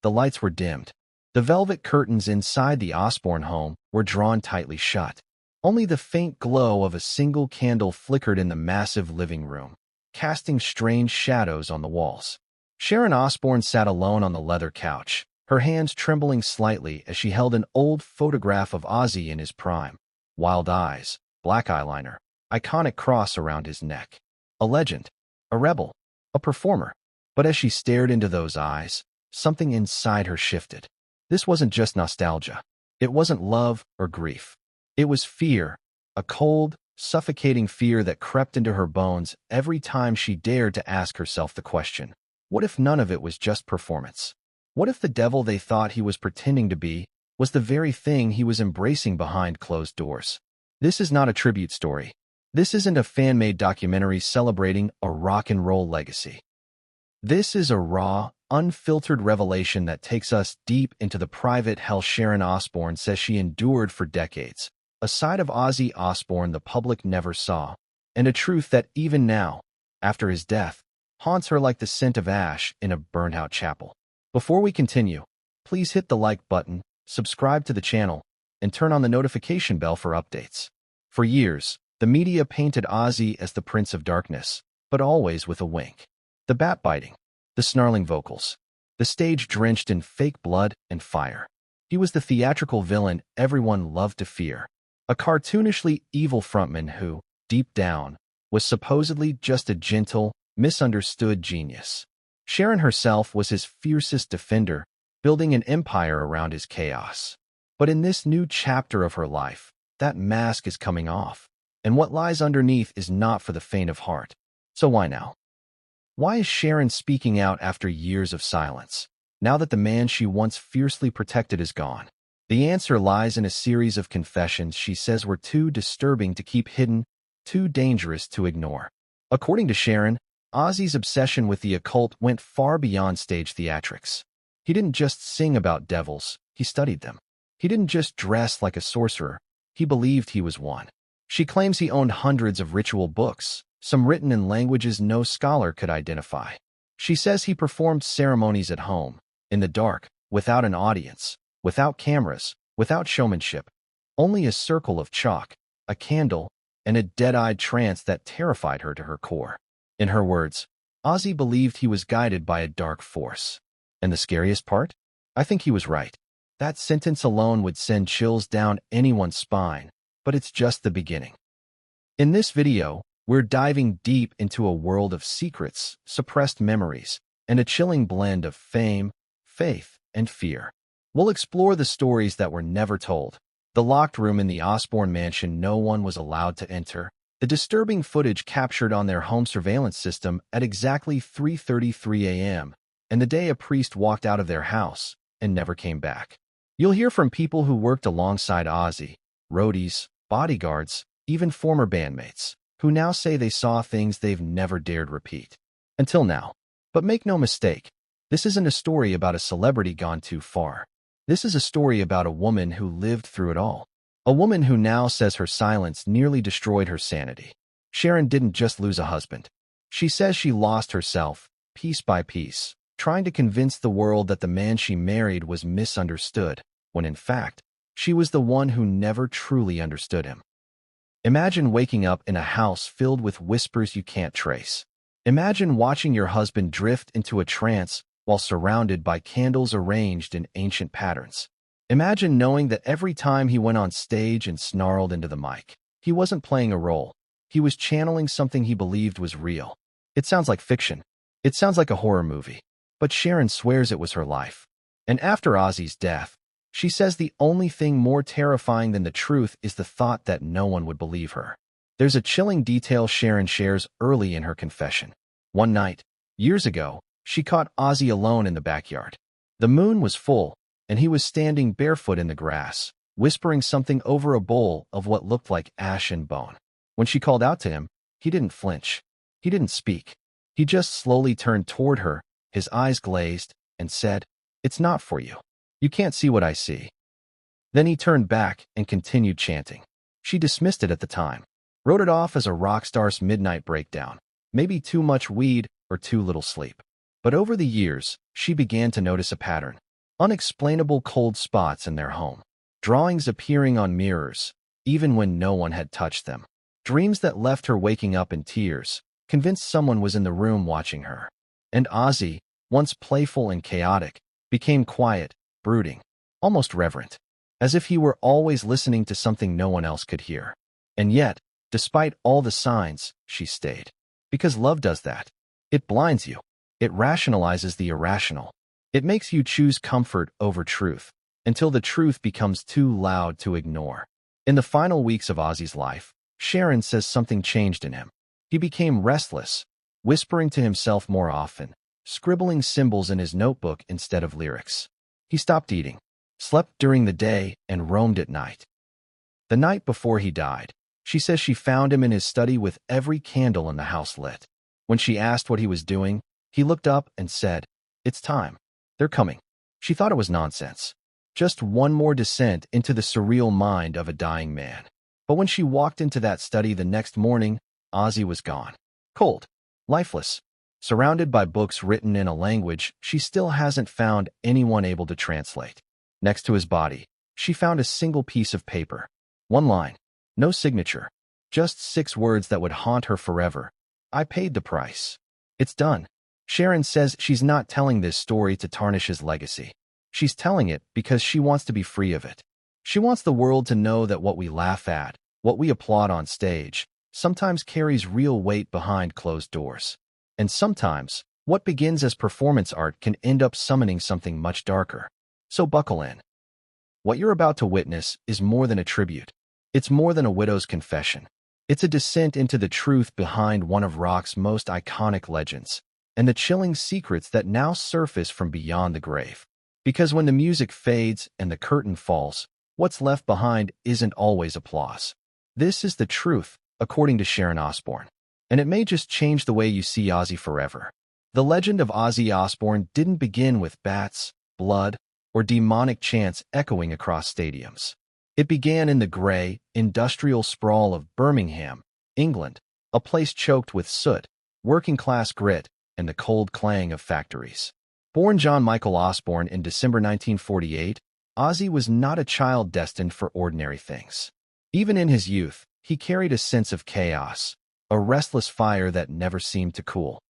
the lights were dimmed. The velvet curtains inside the Osbourne home were drawn tightly shut. Only the faint glow of a single candle flickered in the massive living room, casting strange shadows on the walls. Sharon Osbourne sat alone on the leather couch, her hands trembling slightly as she held an old photograph of Ozzy in his prime. Wild eyes, black eyeliner, iconic cross around his neck. A legend, a rebel, a performer. But as she stared into those eyes, something inside her shifted. This wasn't just nostalgia. It wasn't love or grief. It was fear, a cold, suffocating fear that crept into her bones every time she dared to ask herself the question, what if none of it was just performance? What if the devil they thought he was pretending to be was the very thing he was embracing behind closed doors? This is not a tribute story. This isn't a fan-made documentary celebrating a rock and roll legacy. This is a raw, unfiltered revelation that takes us deep into the private hell Sharon Osbourne says she endured for decades, a side of Ozzy Osbourne the public never saw, and a truth that even now, after his death, haunts her like the scent of ash in a burned-out chapel. Before we continue, please hit the like button, subscribe to the channel, and turn on the notification bell for updates. For years, the media painted Ozzy as the Prince of Darkness, but always with a wink. The bat-biting, the snarling vocals, the stage drenched in fake blood and fire. He was the theatrical villain everyone loved to fear, a cartoonishly evil frontman who, deep down, was supposedly just a gentle, misunderstood genius. Sharon herself was his fiercest defender, building an empire around his chaos. But in this new chapter of her life, that mask is coming off, and what lies underneath is not for the faint of heart. So why now? Why is Sharon speaking out after years of silence, now that the man she once fiercely protected is gone? The answer lies in a series of confessions she says were too disturbing to keep hidden, too dangerous to ignore. According to Sharon, Ozzy's obsession with the occult went far beyond stage theatrics. He didn't just sing about devils, he studied them. He didn't just dress like a sorcerer, he believed he was one. She claims he owned hundreds of ritual books, some written in languages no scholar could identify. She says he performed ceremonies at home, in the dark, without an audience, without cameras, without showmanship, only a circle of chalk, a candle, and a dead-eyed trance that terrified her to her core. In her words, Ozzy believed he was guided by a dark force. And the scariest part? I think he was right. That sentence alone would send chills down anyone's spine, but it's just the beginning. In this video, we're diving deep into a world of secrets, suppressed memories, and a chilling blend of fame, faith, and fear. We'll explore the stories that were never told, the locked room in the Osbourne mansion no one was allowed to enter, the disturbing footage captured on their home surveillance system at exactly 3:33 a.m., and the day a priest walked out of their house and never came back. You'll hear from people who worked alongside Ozzy, roadies, bodyguards, even former bandmates, who now say they saw things they've never dared repeat. Until now. But make no mistake, this isn't a story about a celebrity gone too far. This is a story about a woman who lived through it all. A woman who now says her silence nearly destroyed her sanity. Sharon didn't just lose a husband. She says she lost herself, piece by piece, trying to convince the world that the man she married was misunderstood, when in fact, she was the one who never truly understood him. Imagine waking up in a house filled with whispers you can't trace. Imagine watching your husband drift into a trance while surrounded by candles arranged in ancient patterns. Imagine knowing that every time he went on stage and snarled into the mic, he wasn't playing a role. He was channeling something he believed was real. It sounds like fiction. It sounds like a horror movie. But Sharon swears it was her life. And after Ozzy's death, she says the only thing more terrifying than the truth is the thought that no one would believe her. There's a chilling detail Sharon shares early in her confession. One night, years ago, she caught Ozzy alone in the backyard. The moon was full, and he was standing barefoot in the grass, whispering something over a bowl of what looked like ash and bone. When she called out to him, he didn't flinch. He didn't speak. He just slowly turned toward her, his eyes glazed, and said, "It's not for you. You can't see what I see." Then he turned back and continued chanting. She dismissed it at the time, wrote it off as a rock star's midnight breakdown, maybe too much weed or too little sleep. But over the years, she began to notice a pattern. unexplainable cold spots in their home, drawings appearing on mirrors, even when no one had touched them, dreams that left her waking up in tears, convinced someone was in the room watching her. And Ozzy, once playful and chaotic, became quiet, brooding, almost reverent, as if he were always listening to something no one else could hear. And yet, despite all the signs, she stayed. Because love does that. It blinds you. It rationalizes the irrational. It makes you choose comfort over truth, until the truth becomes too loud to ignore. In the final weeks of Ozzy's life, Sharon says something changed in him. He became restless, whispering to himself more often, scribbling symbols in his notebook instead of lyrics. He stopped eating, slept during the day, and roamed at night. The night before he died, she says she found him in his study with every candle in the house lit. When she asked what he was doing, he looked up and said, "It's time. They're coming." She thought it was nonsense. Just one more descent into the surreal mind of a dying man. But when she walked into that study the next morning, Ozzy was gone. Cold, lifeless, surrounded by books written in a language she still hasn't found anyone able to translate. Next to his body, she found a single piece of paper. One line, no signature, just 6 words that would haunt her forever. "I paid the price. It's done." Sharon says she's not telling this story to tarnish his legacy. She's telling it because she wants to be free of it. She wants the world to know that what we laugh at, what we applaud on stage, sometimes carries real weight behind closed doors. And sometimes, what begins as performance art can end up summoning something much darker. So buckle in. What you're about to witness is more than a tribute. It's more than a widow's confession. It's a descent into the truth behind one of rock's most iconic legends, and the chilling secrets that now surface from beyond the grave. Because when the music fades and the curtain falls, what's left behind isn't always applause. This is the truth, according to Sharon Osbourne. And it may just change the way you see Ozzy forever. The legend of Ozzy Osbourne didn't begin with bats, blood, or demonic chants echoing across stadiums. It began in the gray, industrial sprawl of Birmingham, England, a place choked with soot, working-class grit, and the cold clang of factories. Born John Michael Osbourne in December 1948, Ozzy was not a child destined for ordinary things. Even in his youth, he carried a sense of chaos, a restless fire that never seemed to cool.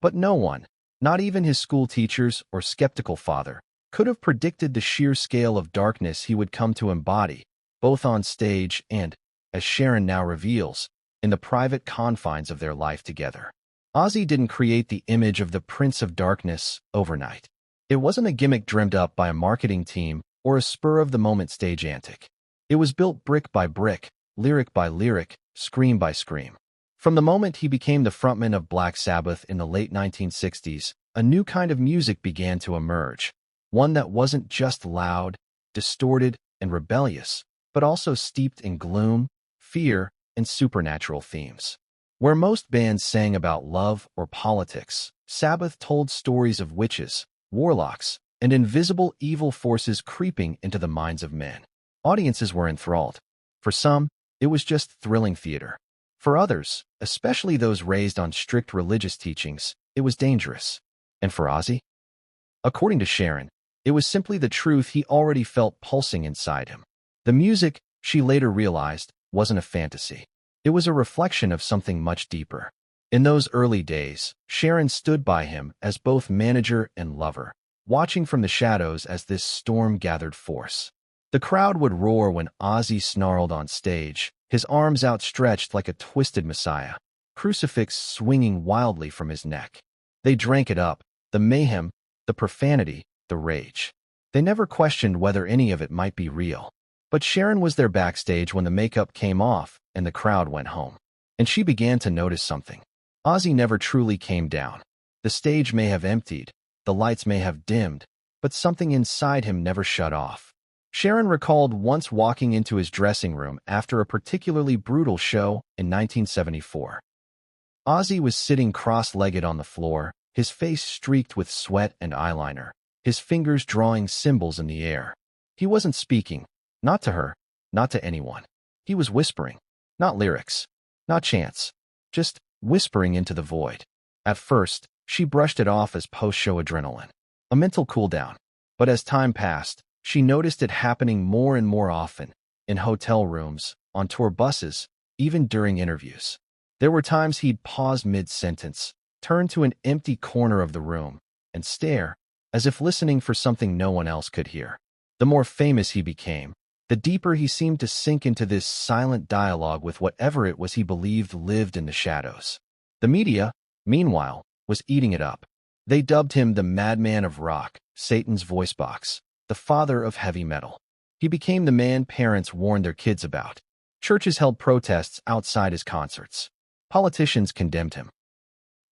But no one, not even his school teachers or skeptical father, could have predicted the sheer scale of darkness he would come to embody, both on stage and, as Sharon now reveals, in the private confines of their life together. Ozzy didn't create the image of the Prince of Darkness overnight. It wasn't a gimmick dreamed up by a marketing team or a spur-of-the-moment stage antic. It was built brick by brick, lyric by lyric, scream by scream. From the moment he became the frontman of Black Sabbath in the late 1960s, a new kind of music began to emerge. One that wasn't just loud, distorted, and rebellious, but also steeped in gloom, fear, and supernatural themes. Where most bands sang about love or politics, Sabbath told stories of witches, warlocks, and invisible evil forces creeping into the minds of men. Audiences were enthralled. For some, it was just thrilling theater. For others, especially those raised on strict religious teachings, it was dangerous. And for Ozzy? According to Sharon, it was simply the truth he already felt pulsing inside him. The music, she later realized, wasn't a fantasy. It was a reflection of something much deeper. In those early days, Sharon stood by him as both manager and lover, watching from the shadows as this storm gathered force. The crowd would roar when Ozzy snarled on stage, his arms outstretched like a twisted messiah, crucifix swinging wildly from his neck. They drank it up, the mayhem, the profanity, the rage. They never questioned whether any of it might be real. But Sharon was there backstage when the makeup came off and the crowd went home. And she began to notice something. Ozzy never truly came down. The stage may have emptied, the lights may have dimmed, but something inside him never shut off. Sharon recalled once walking into his dressing room after a particularly brutal show in 1974. Ozzy was sitting cross-legged on the floor, his face streaked with sweat and eyeliner, his fingers drawing symbols in the air. He wasn't speaking, not to her, not to anyone. He was whispering, not lyrics, not chants, just whispering into the void. At first, she brushed it off as post-show adrenaline, a mental cool-down. But as time passed, she noticed it happening more and more often, in hotel rooms, on tour buses, even during interviews. There were times he'd pause mid-sentence, turn to an empty corner of the room, and stare, as if listening for something no one else could hear. The more famous he became, the deeper he seemed to sink into this silent dialogue with whatever it was he believed lived in the shadows. The media, meanwhile, was eating it up. They dubbed him the madman of rock, Satan's voice box, the father of heavy metal. He became the man parents warned their kids about. Churches held protests outside his concerts. Politicians condemned him.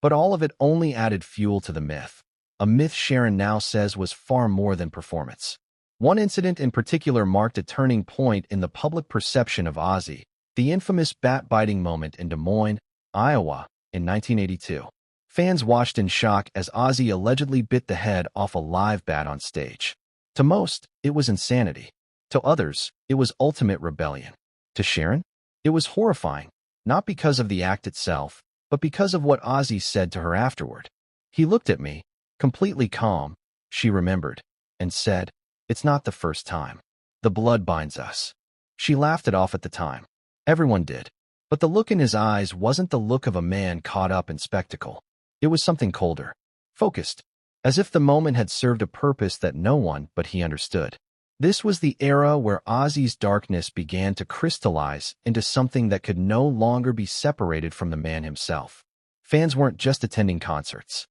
But all of it only added fuel to the myth, a myth Sharon now says was far more than performance. One incident in particular marked a turning point in the public perception of Ozzy, the infamous bat-biting moment in Des Moines, Iowa, in 1982. Fans watched in shock as Ozzy allegedly bit the head off a live bat on stage. To most, it was insanity. To others, it was ultimate rebellion. To Sharon, it was horrifying, not because of the act itself, but because of what Ozzy said to her afterward. He looked at me, completely calm, she remembered, and said, "It's not the first time. The blood binds us." She laughed it off at the time. Everyone did. But the look in his eyes wasn't the look of a man caught up in spectacle. It was something colder, focused, as if the moment had served a purpose that no one but he understood. This was the era where Ozzy's darkness began to crystallize into something that could no longer be separated from the man himself. Fans weren't just attending concerts.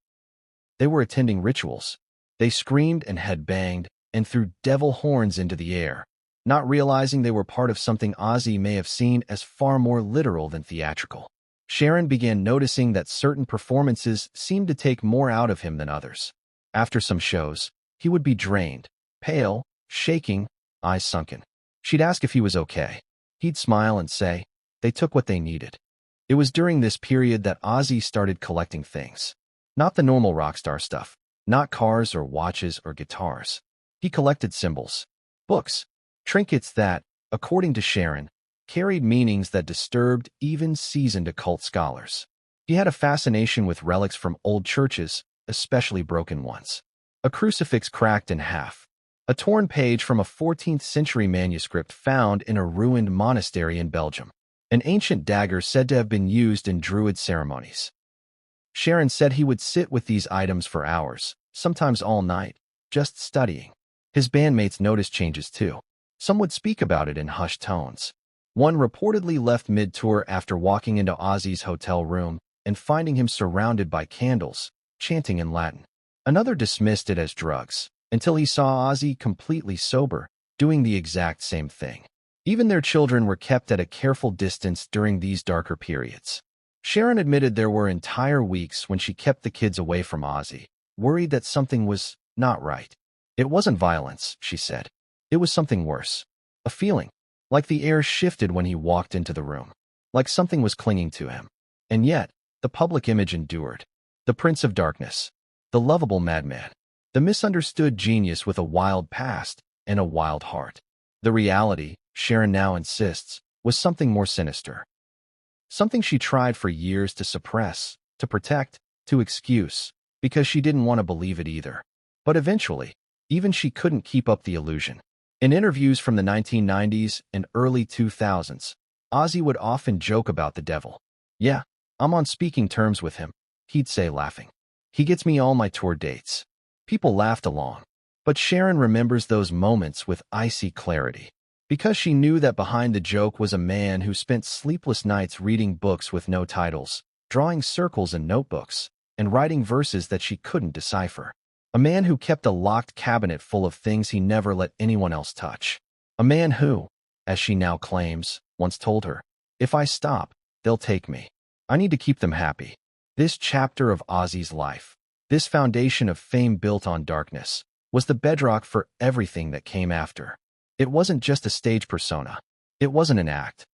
They were attending rituals. They screamed and headbanged and threw devil horns into the air, not realizing they were part of something Ozzy may have seen as far more literal than theatrical. Sharon began noticing that certain performances seemed to take more out of him than others. After some shows, he would be drained, pale, shaking, eyes sunken. She'd ask if he was okay. He'd smile and say, "They took what they needed." It was during this period that Ozzy started collecting things. Not the normal rock star stuff, not cars or watches or guitars. He collected symbols, books, trinkets that, according to Sharon, carried meanings that disturbed even seasoned occult scholars. He had a fascination with relics from old churches, especially broken ones. A crucifix cracked in half. A torn page from a 14th-century manuscript found in a ruined monastery in Belgium. An ancient dagger said to have been used in Druid ceremonies. Sharon said he would sit with these items for hours, sometimes all night, just studying. His bandmates noticed changes too. Some would speak about it in hushed tones. One reportedly left mid-tour after walking into Ozzy's hotel room and finding him surrounded by candles, chanting in Latin. Another dismissed it as drugs, until he saw Ozzy completely sober, doing the exact same thing. Even their children were kept at a careful distance during these darker periods. Sharon admitted there were entire weeks when she kept the kids away from Ozzy, worried that something was not right. It wasn't violence, she said. It was something worse. A feeling, like the air shifted when he walked into the room, like something was clinging to him. And yet, the public image endured. The Prince of Darkness, the lovable madman, the misunderstood genius with a wild past and a wild heart. The reality, Sharon now insists, was something more sinister. Something she tried for years to suppress, to protect, to excuse, because she didn't want to believe it either. But eventually, even she couldn't keep up the illusion. In interviews from the 1990s and early 2000s, Ozzy would often joke about the devil. "Yeah, I'm on speaking terms with him," he'd say laughing. "He gets me all my tour dates." People laughed along. But Sharon remembers those moments with icy clarity, because she knew that behind the joke was a man who spent sleepless nights reading books with no titles, drawing circles in notebooks, and writing verses that she couldn't decipher. A man who kept a locked cabinet full of things he never let anyone else touch. A man who, as she now claims, once told her, "If I stop, they'll take me. I need to keep them happy." This chapter of Ozzy's life, this foundation of fame built on darkness, was the bedrock for everything that came after. It wasn't just a stage persona. It wasn't an act.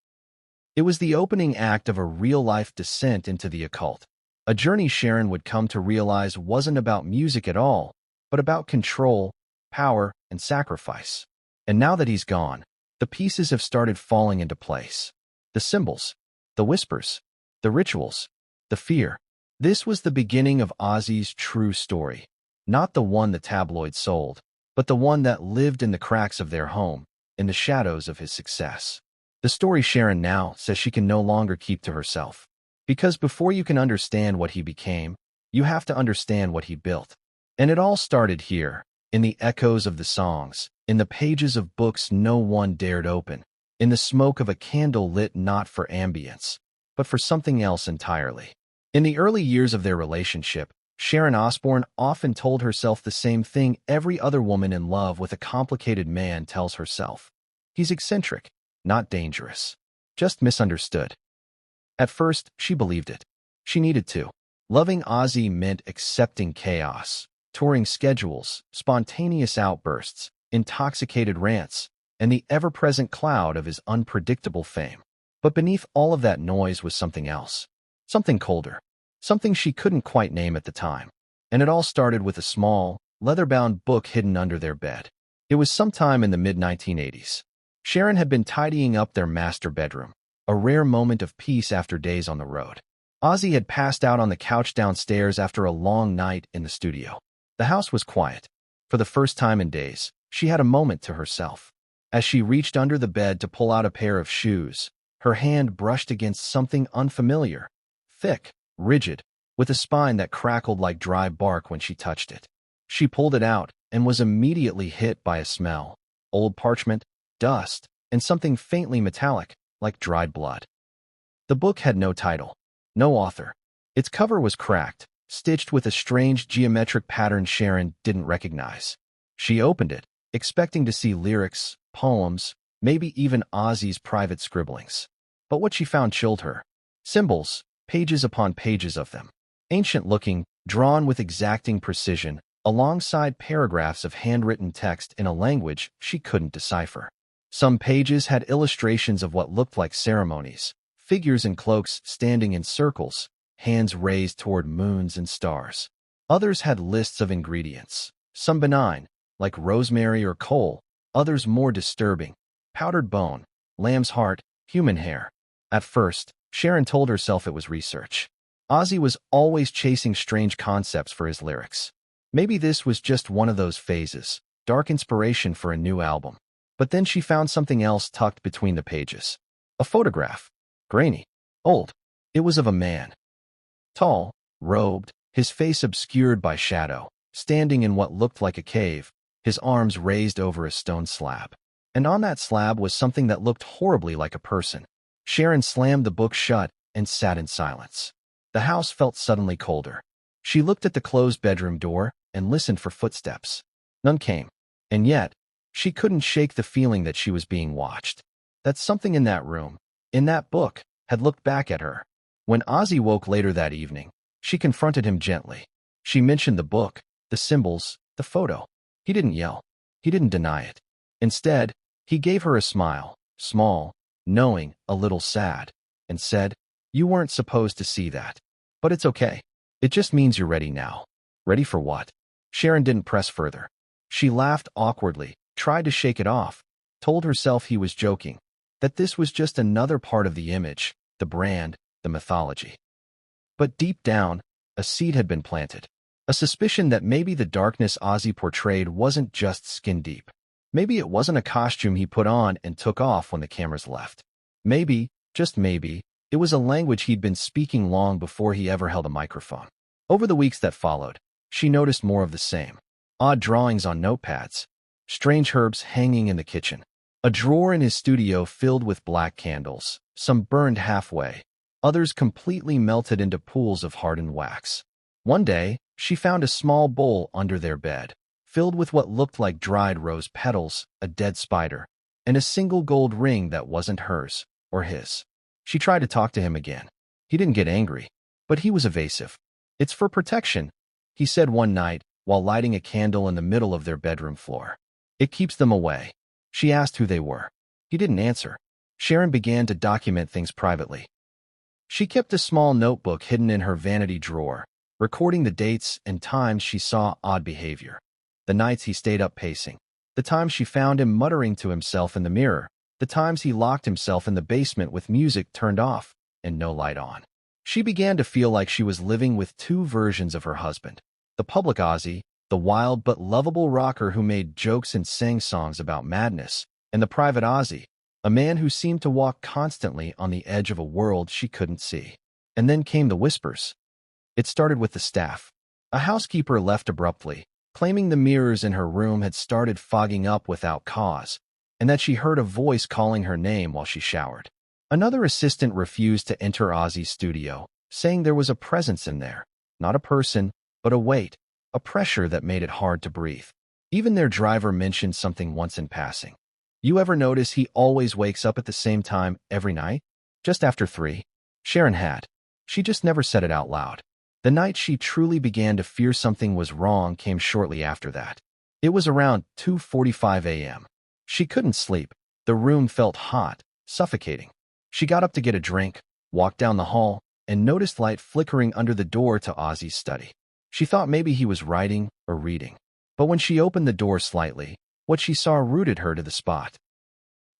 It was the opening act of a real-life descent into the occult. A journey Sharon would come to realize wasn't about music at all, but about control, power, and sacrifice. And now that he's gone, the pieces have started falling into place. The symbols, the whispers, the rituals, the fear. This was the beginning of Ozzy's true story, not the one the tabloids sold, but the one that lived in the cracks of their home, in the shadows of his success. The story Sharon now says she can no longer keep to herself. Because before you can understand what he became, you have to understand what he built. And it all started here, in the echoes of the songs, in the pages of books no one dared open, in the smoke of a candle lit not for ambience, but for something else entirely. In the early years of their relationship, Sharon Osbourne often told herself the same thing every other woman in love with a complicated man tells herself. He's eccentric, not dangerous, just misunderstood. At first, she believed it. She needed to. Loving Ozzy meant accepting chaos, touring schedules, spontaneous outbursts, intoxicated rants, and the ever-present cloud of his unpredictable fame. But beneath all of that noise was something else, something colder, something she couldn't quite name at the time. And it all started with a small, leather-bound book hidden under their bed. It was sometime in the mid-1980s. Sharon had been tidying up their master bedroom, a rare moment of peace after days on the road. Ozzy had passed out on the couch downstairs after a long night in the studio. The house was quiet. For the first time in days, she had a moment to herself. As she reached under the bed to pull out a pair of shoes, her hand brushed against something unfamiliar, thick, rigid, with a spine that crackled like dry bark when she touched it. She pulled it out and was immediately hit by a smell, old parchment, dust, and something faintly metallic, like dried blood. The book had no title, no author. Its cover was cracked, stitched with a strange geometric pattern Sharon didn't recognize. She opened it, expecting to see lyrics, poems, maybe even Ozzy's private scribblings. But what she found chilled her. Symbols, pages upon pages of them. Ancient-looking, drawn with exacting precision, alongside paragraphs of handwritten text in a language she couldn't decipher. Some pages had illustrations of what looked like ceremonies, figures in cloaks standing in circles, hands raised toward moons and stars. Others had lists of ingredients, some benign, like rosemary or coal, others more disturbing, powdered bone, lamb's heart, human hair. At first, Sharon told herself it was research. Ozzy was always chasing strange concepts for his lyrics. Maybe this was just one of those phases, dark inspiration for a new album. But then she found something else tucked between the pages. A photograph. Grainy. Old. It was of a man. Tall, robed, his face obscured by shadow, standing in what looked like a cave, his arms raised over a stone slab. And on that slab was something that looked horribly like a person. Sharon slammed the book shut and sat in silence. The house felt suddenly colder. She looked at the closed bedroom door and listened for footsteps. None came. And yet, she couldn't shake the feeling that she was being watched. That something in that room, in that book, had looked back at her. When Ozzy woke later that evening, she confronted him gently. She mentioned the book, the symbols, the photo. He didn't yell. He didn't deny it. Instead, he gave her a smile, small, knowing, a little sad, and said, "You weren't supposed to see that. But it's okay. It just means you're ready now." Ready for what? Sharon didn't press further. She laughed awkwardly, tried to shake it off, told herself he was joking, that this was just another part of the image, the brand, the mythology. But deep down, a seed had been planted. A suspicion that maybe the darkness Ozzy portrayed wasn't just skin deep. Maybe it wasn't a costume he put on and took off when the cameras left. Maybe, just maybe, it was a language he'd been speaking long before he ever held a microphone. Over the weeks that followed, she noticed more of the same. Odd drawings on notepads, strange herbs hanging in the kitchen, a drawer in his studio filled with black candles, some burned halfway, others completely melted into pools of hardened wax. One day, she found a small bowl under their bed, filled with what looked like dried rose petals, a dead spider, and a single gold ring that wasn't hers or his. She tried to talk to him again. He didn't get angry, but he was evasive. "It's for protection," he said one night while lighting a candle in the middle of their bedroom floor. "It keeps them away." She asked who they were. He didn't answer. Sharon began to document things privately. She kept a small notebook hidden in her vanity drawer, recording the dates and times she saw odd behavior. The nights he stayed up pacing. The times she found him muttering to himself in the mirror. The times he locked himself in the basement with music turned off and no light on. She began to feel like she was living with two versions of her husband. The public Ozzy, the wild but lovable rocker who made jokes and sang songs about madness, and the private Ozzy, a man who seemed to walk constantly on the edge of a world she couldn't see. And then came the whispers. It started with the staff. A housekeeper left abruptly, claiming the mirrors in her room had started fogging up without cause, and that she heard a voice calling her name while she showered. Another assistant refused to enter Ozzy's studio, saying there was a presence in there, not a person, but a weight, a pressure that made it hard to breathe. Even their driver mentioned something once in passing. You ever notice he always wakes up at the same time every night? Just after 3? Sharon had. She just never said it out loud. The night she truly began to fear something was wrong came shortly after that. It was around 2:45 a.m. She couldn't sleep. The room felt hot, suffocating. She got up to get a drink, walked down the hall, and noticed light flickering under the door to Ozzy's study. She thought maybe he was writing or reading. But when she opened the door slightly, what she saw rooted her to the spot.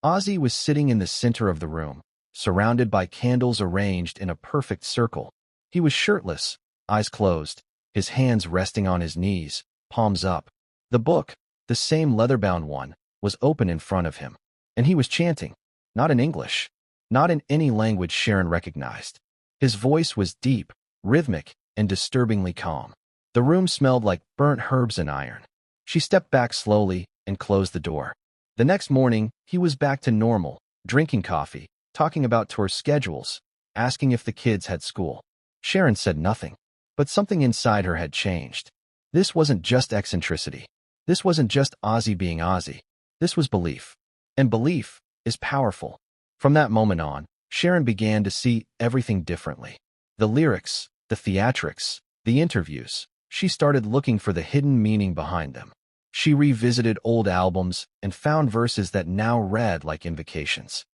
Ozzy was sitting in the center of the room, surrounded by candles arranged in a perfect circle. He was shirtless, eyes closed, his hands resting on his knees, palms up. The book, the same leather-bound one, was open in front of him. And he was chanting, not in English, not in any language Sharon recognized. His voice was deep, rhythmic, and disturbingly calm. The room smelled like burnt herbs and iron. She stepped back slowly and closed the door. The next morning, he was back to normal, drinking coffee, talking about tour schedules, asking if the kids had school. Sharon said nothing, but something inside her had changed. This wasn't just eccentricity. This wasn't just Ozzy being Ozzy. This was belief. And belief is powerful. From that moment on, Sharon began to see everything differently. The lyrics, the theatrics, the interviews. She started looking for the hidden meaning behind them. She revisited old albums and found verses that now read like invocations.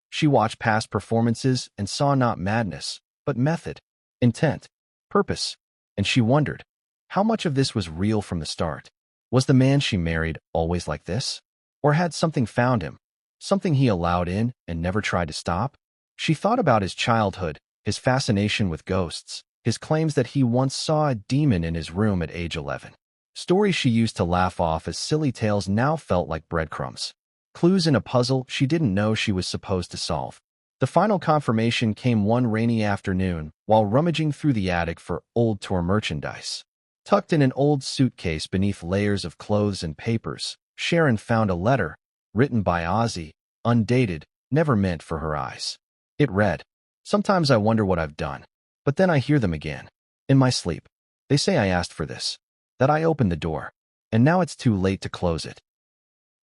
She watched past performances and saw not madness, but method, intent, purpose, and she wondered, how much of this was real from the start? Was the man she married always like this? Or had something found him, something he allowed in and never tried to stop? She thought about his childhood, his fascination with ghosts, his claims that he once saw a demon in his room at age 11. Stories she used to laugh off as silly tales now felt like breadcrumbs. Clues in a puzzle she didn't know she was supposed to solve. The final confirmation came one rainy afternoon while rummaging through the attic for old tour merchandise. Tucked in an old suitcase beneath layers of clothes and papers, Sharon found a letter, written by Ozzy, undated, never meant for her eyes. It read, "Sometimes I wonder what I've done, but then I hear them again. In my sleep. They say I asked for this, that I opened the door, and now it's too late to close it."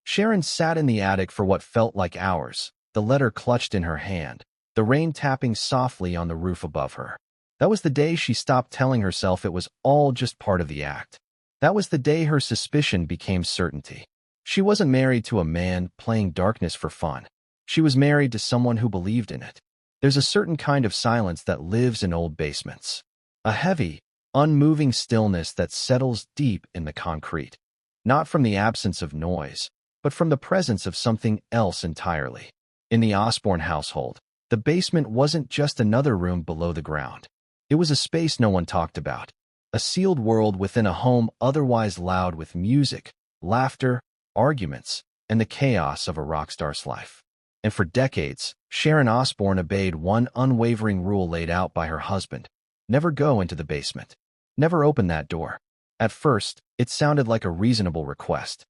Sharon sat in the attic for what felt like hours, the letter clutched in her hand, the rain tapping softly on the roof above her. That was the day she stopped telling herself it was all just part of the act. That was the day her suspicion became certainty. She wasn't married to a man playing darkness for fun. She was married to someone who believed in it. There's a certain kind of silence that lives in old basements. A heavy, unmoving stillness that settles deep in the concrete. Not from the absence of noise, but from the presence of something else entirely. In the Osbourne household, the basement wasn't just another room below the ground. It was a space no one talked about. A sealed world within a home otherwise loud with music, laughter, arguments, and the chaos of a rock star's life. And for decades, Sharon Osbourne obeyed one unwavering rule laid out by her husband. Never go into the basement. Never open that door. At first, it sounded like a reasonable request.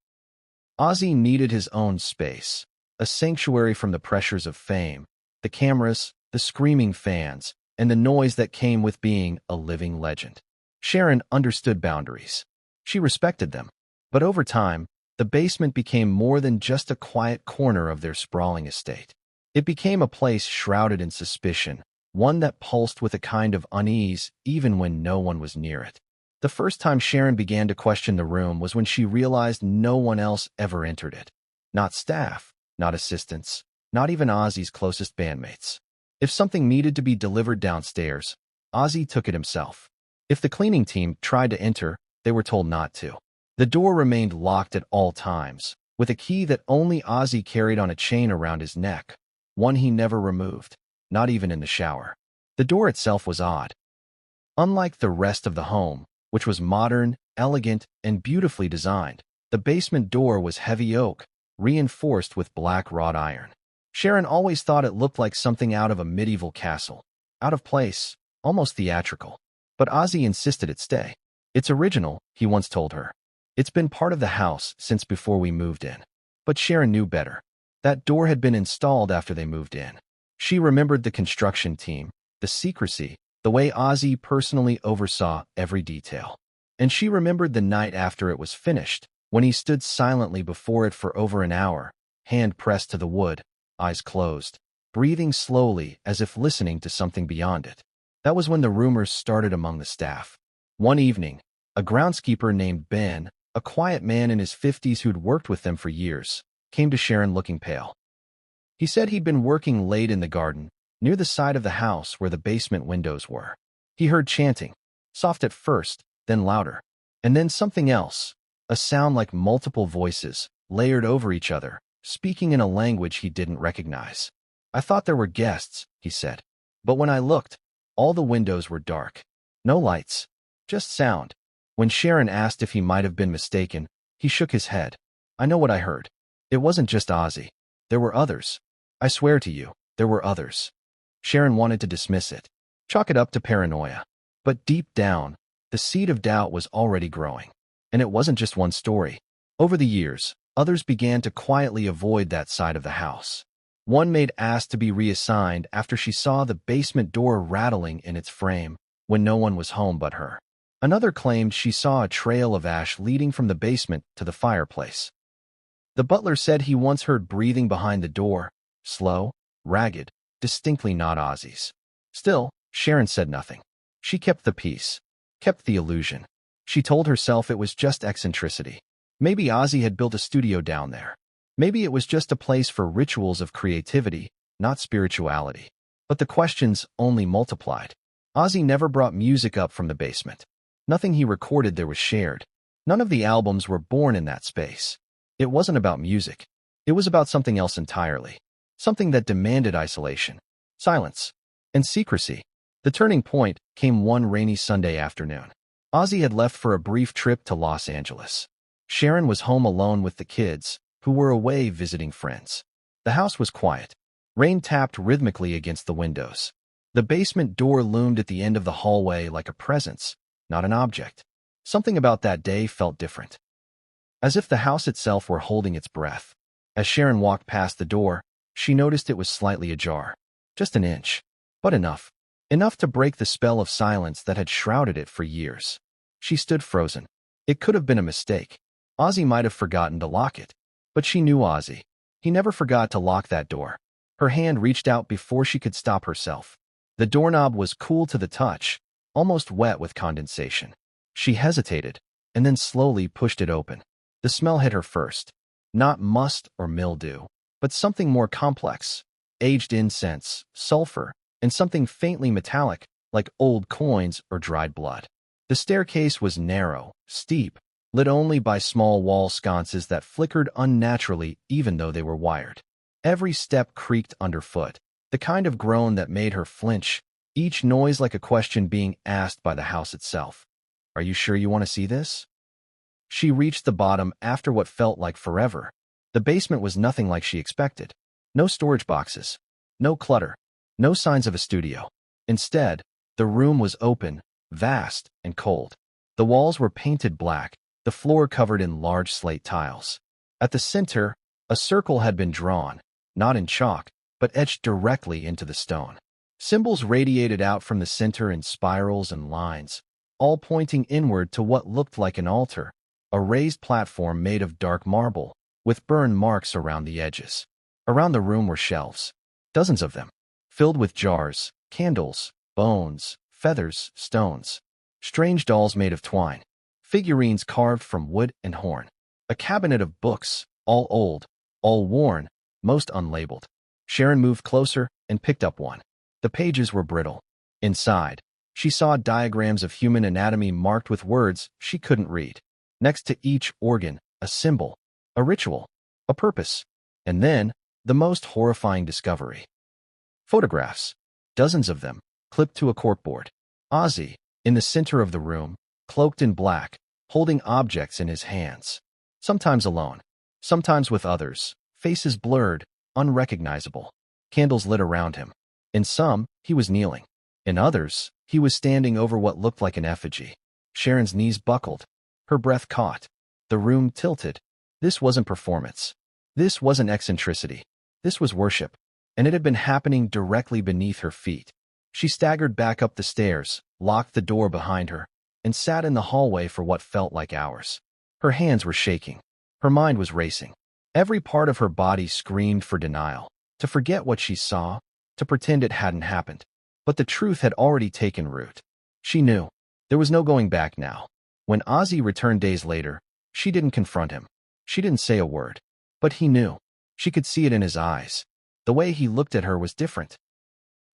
Ozzy needed his own space, a sanctuary from the pressures of fame, the cameras, the screaming fans, and the noise that came with being a living legend. Sharon understood boundaries. She respected them. But over time, the basement became more than just a quiet corner of their sprawling estate. It became a place shrouded in suspicion, one that pulsed with a kind of unease even when no one was near it. The first time Sharon began to question the room was when she realized no one else ever entered it. Not staff, not assistants, not even Ozzy's closest bandmates. If something needed to be delivered downstairs, Ozzy took it himself. If the cleaning team tried to enter, they were told not to. The door remained locked at all times, with a key that only Ozzy carried on a chain around his neck, one he never removed, not even in the shower. The door itself was odd. Unlike the rest of the home, which was modern, elegant, and beautifully designed. The basement door was heavy oak, reinforced with black wrought iron. Sharon always thought it looked like something out of a medieval castle. Out of place, almost theatrical. But Ozzy insisted it stay. "It's original," he once told her. "It's been part of the house since before we moved in." But Sharon knew better. That door had been installed after they moved in. She remembered the construction team, the secrecy, the way Ozzy personally oversaw every detail. And she remembered the night after it was finished, when he stood silently before it for over an hour, hand pressed to the wood, eyes closed, breathing slowly as if listening to something beyond it. That was when the rumors started among the staff. One evening, a groundskeeper named Ben, a quiet man in his 50s who'd worked with them for years, came to Sharon looking pale. He said he'd been working late in the garden, near the side of the house where the basement windows were. He heard chanting, soft at first, then louder, and then something else, a sound like multiple voices, layered over each other, speaking in a language he didn't recognize. "I thought there were guests," he said. "But when I looked, all the windows were dark. No lights, just sound." When Sharon asked if he might have been mistaken, he shook his head. "I know what I heard. It wasn't just Ozzy. There were others. I swear to you, there were others." Sharon wanted to dismiss it, chalk it up to paranoia. But deep down, the seed of doubt was already growing. And it wasn't just one story. Over the years, others began to quietly avoid that side of the house. One maid asked to be reassigned after she saw the basement door rattling in its frame when no one was home but her. Another claimed she saw a trail of ash leading from the basement to the fireplace. The butler said he once heard breathing behind the door, slow, ragged, distinctly not Ozzy's. Still, Sharon said nothing. She kept the peace, kept the illusion. She told herself it was just eccentricity. Maybe Ozzy had built a studio down there. Maybe it was just a place for rituals of creativity, not spirituality. But the questions only multiplied. Ozzy never brought music up from the basement. Nothing he recorded there was shared. None of the albums were born in that space. It wasn't about music. It was about something else entirely. Something that demanded isolation, silence, and secrecy. The turning point came one rainy Sunday afternoon. Ozzy had left for a brief trip to Los Angeles. Sharon was home alone with the kids, who were away visiting friends. The house was quiet. Rain tapped rhythmically against the windows. The basement door loomed at the end of the hallway like a presence, not an object. Something about that day felt different. As if the house itself were holding its breath. As Sharon walked past the door, she noticed it was slightly ajar. Just an inch. But enough. Enough to break the spell of silence that had shrouded it for years. She stood frozen. It could have been a mistake. Ozzy might have forgotten to lock it. But she knew Ozzy. He never forgot to lock that door. Her hand reached out before she could stop herself. The doorknob was cool to the touch, almost wet with condensation. She hesitated, and then slowly pushed it open. The smell hit her first. Not must or mildew, but something more complex. Aged incense, sulfur, and something faintly metallic, like old coins or dried blood. The staircase was narrow, steep, lit only by small wall sconces that flickered unnaturally even though they were wired. Every step creaked underfoot, the kind of groan that made her flinch, each noise like a question being asked by the house itself. "Are you sure you want to see this?" She reached the bottom after what felt like forever. The basement was nothing like she expected. No storage boxes, no clutter, no signs of a studio. Instead, the room was open, vast, and cold. The walls were painted black, the floor covered in large slate tiles. At the center, a circle had been drawn, not in chalk, but etched directly into the stone. Symbols radiated out from the center in spirals and lines, all pointing inward to what looked like an altar, a raised platform made of dark marble, with burn marks around the edges. Around the room were shelves, dozens of them, filled with jars, candles, bones, feathers, stones. Strange dolls made of twine, figurines carved from wood and horn. A cabinet of books, all old, all worn, most unlabeled. Sharon moved closer and picked up one. The pages were brittle. Inside, she saw diagrams of human anatomy marked with words she couldn't read. Next to each organ, a symbol, a ritual, a purpose. And then, the most horrifying discovery. Photographs, dozens of them, clipped to a corkboard. Ozzy, in the center of the room, cloaked in black, holding objects in his hands. Sometimes alone, sometimes with others, faces blurred, unrecognizable. Candles lit around him. In some, he was kneeling. In others, he was standing over what looked like an effigy. Sharon's knees buckled. Her breath caught. The room tilted. This wasn't performance. This wasn't eccentricity. This was worship. And it had been happening directly beneath her feet. She staggered back up the stairs, locked the door behind her, and sat in the hallway for what felt like hours. Her hands were shaking. Her mind was racing. Every part of her body screamed for denial, to forget what she saw, to pretend it hadn't happened. But the truth had already taken root. She knew. There was no going back now. When Ozzy returned days later, she didn't confront him. She didn't say a word. But he knew. She could see it in his eyes. The way he looked at her was different.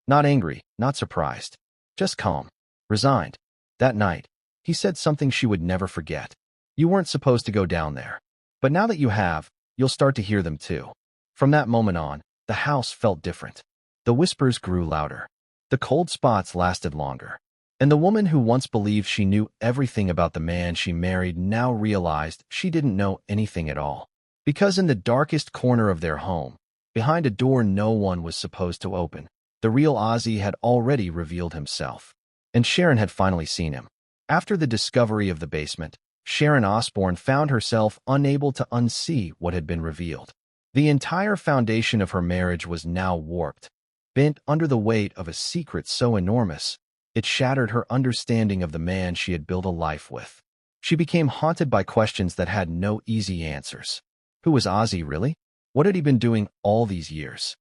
Not angry, not surprised. Just calm. Resigned. That night, he said something she would never forget. You weren't supposed to go down there. But now that you have, you'll start to hear them too. From that moment on, the house felt different. The whispers grew louder. The cold spots lasted longer. And the woman who once believed she knew everything about the man she married now realized she didn't know anything at all. Because in the darkest corner of their home, behind a door no one was supposed to open, the real Ozzy had already revealed himself. And Sharon had finally seen him. After the discovery of the basement, Sharon Osbourne found herself unable to unsee what had been revealed. The entire foundation of her marriage was now warped, bent under the weight of a secret so enormous, it shattered her understanding of the man she had built a life with. She became haunted by questions that had no easy answers. Who was Ozzy really? What had he been doing all these years?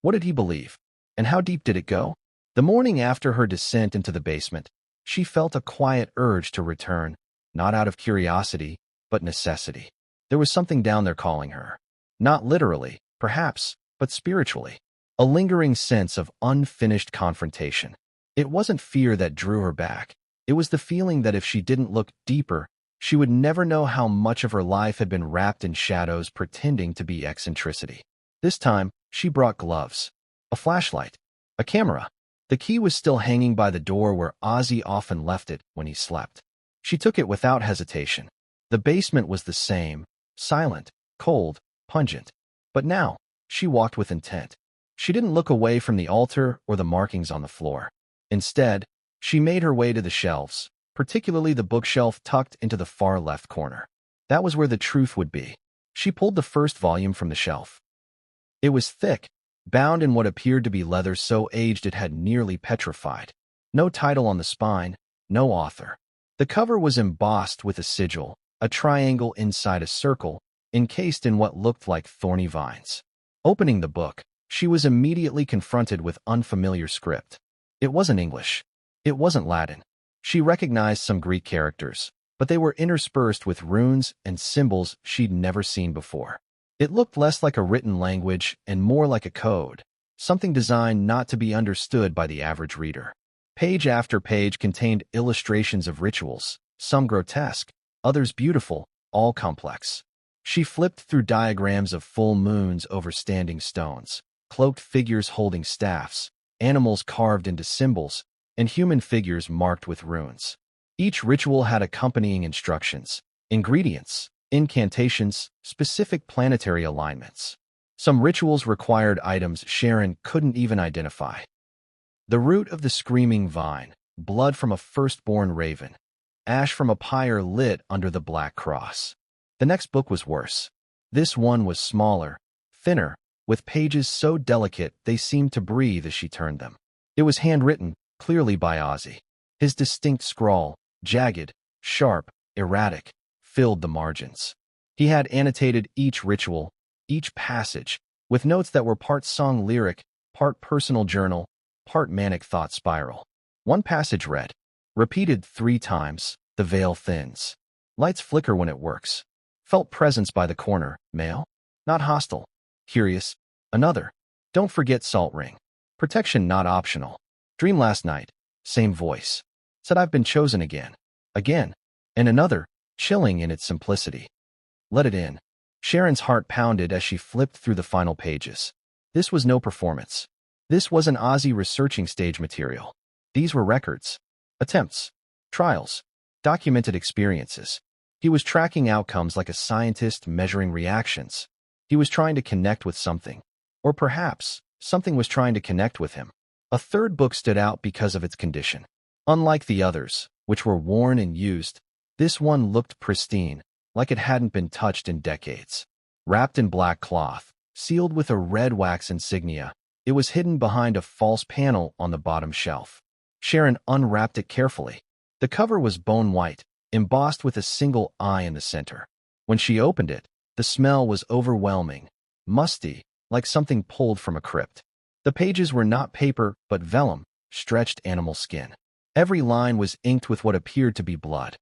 What did he believe? And how deep did it go? The morning after her descent into the basement, she felt a quiet urge to return, not out of curiosity, but necessity. There was something down there calling her. Not literally, perhaps, but spiritually. A lingering sense of unfinished confrontation. It wasn't fear that drew her back. It was the feeling that if she didn't look deeper, she would never know how much of her life had been wrapped in shadows pretending to be eccentricity. This time, she brought gloves, a flashlight, a camera. The key was still hanging by the door where Ozzy often left it when he slept. She took it without hesitation. The basement was the same, silent, cold, pungent. But now, she walked with intent. She didn't look away from the altar or the markings on the floor. Instead, she made her way to the shelves, particularly the bookshelf tucked into the far left corner. That was where the truth would be. She pulled the first volume from the shelf. It was thick, bound in what appeared to be leather so aged it had nearly petrified. No title on the spine, no author. The cover was embossed with a sigil, a triangle inside a circle, encased in what looked like thorny vines. Opening the book, she was immediately confronted with unfamiliar script. It wasn't English. It wasn't Latin. She recognized some Greek characters, but they were interspersed with runes and symbols she'd never seen before. It looked less like a written language and more like a code, something designed not to be understood by the average reader. Page after page contained illustrations of rituals, some grotesque, others beautiful, all complex. She flipped through diagrams of full moons over standing stones, cloaked figures holding staffs, animals carved into symbols, and human figures marked with runes. Each ritual had accompanying instructions, ingredients, incantations, specific planetary alignments. Some rituals required items Sharon couldn't even identify. The root of the screaming vine, blood from a firstborn raven, ash from a pyre lit under the black cross. The next book was worse. This one was smaller, thinner, with pages so delicate they seemed to breathe as she turned them. It was handwritten, clearly by Ozzy. His distinct scrawl, jagged, sharp, erratic, filled the margins. He had annotated each ritual, each passage, with notes that were part song lyric, part personal journal, part manic thought spiral. One passage read, repeated 3 times, the veil thins. Lights flicker when it works. Felt presence by the corner, male. Not hostile. Curious. Another. Don't forget salt ring. Protection not optional. Dream last night. Same voice. Said I've been chosen again. Again. And another, chilling in its simplicity. Let it in. Sharon's heart pounded as she flipped through the final pages. This was no performance. This wasn't Ozzy researching stage material. These were records. Attempts. Trials. documented experiences. He was tracking outcomes like a scientist measuring reactions. He was trying to connect with something. Or perhaps, something was trying to connect with him. A third book stood out because of its condition. Unlike the others, which were worn and used, this one looked pristine, like it hadn't been touched in decades. Wrapped in black cloth, sealed with a red wax insignia, it was hidden behind a false panel on the bottom shelf. Sharon unwrapped it carefully. The cover was bone white, embossed with a single eye in the center. When she opened it, the smell was overwhelming, musty, like something pulled from a crypt. The pages were not paper, but vellum, stretched animal skin. Every line was inked with what appeared to be blood.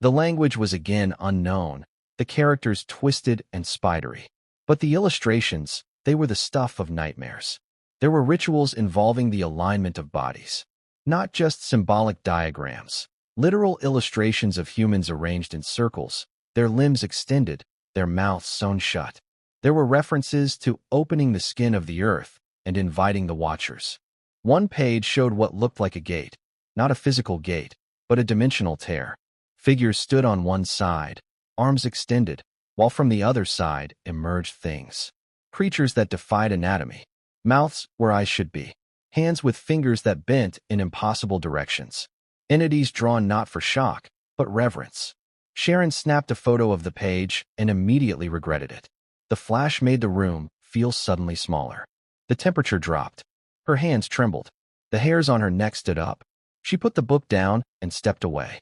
The language was again unknown, the characters twisted and spidery. But the illustrations, they were the stuff of nightmares. There were rituals involving the alignment of bodies. Not just symbolic diagrams, literal illustrations of humans arranged in circles, their limbs extended, their mouths sewn shut. There were references to opening the skin of the earth and inviting the watchers. One page showed what looked like a gate, not a physical gate, but a dimensional tear. Figures stood on one side, arms extended, while from the other side emerged things. Creatures that defied anatomy. Mouths where eyes should be. Hands with fingers that bent in impossible directions. Entities drawn not for shock, but reverence. Sharon snapped a photo of the page and immediately regretted it. The flash made the room feel suddenly smaller. The temperature dropped. Her hands trembled. The hairs on her neck stood up. She put the book down and stepped away.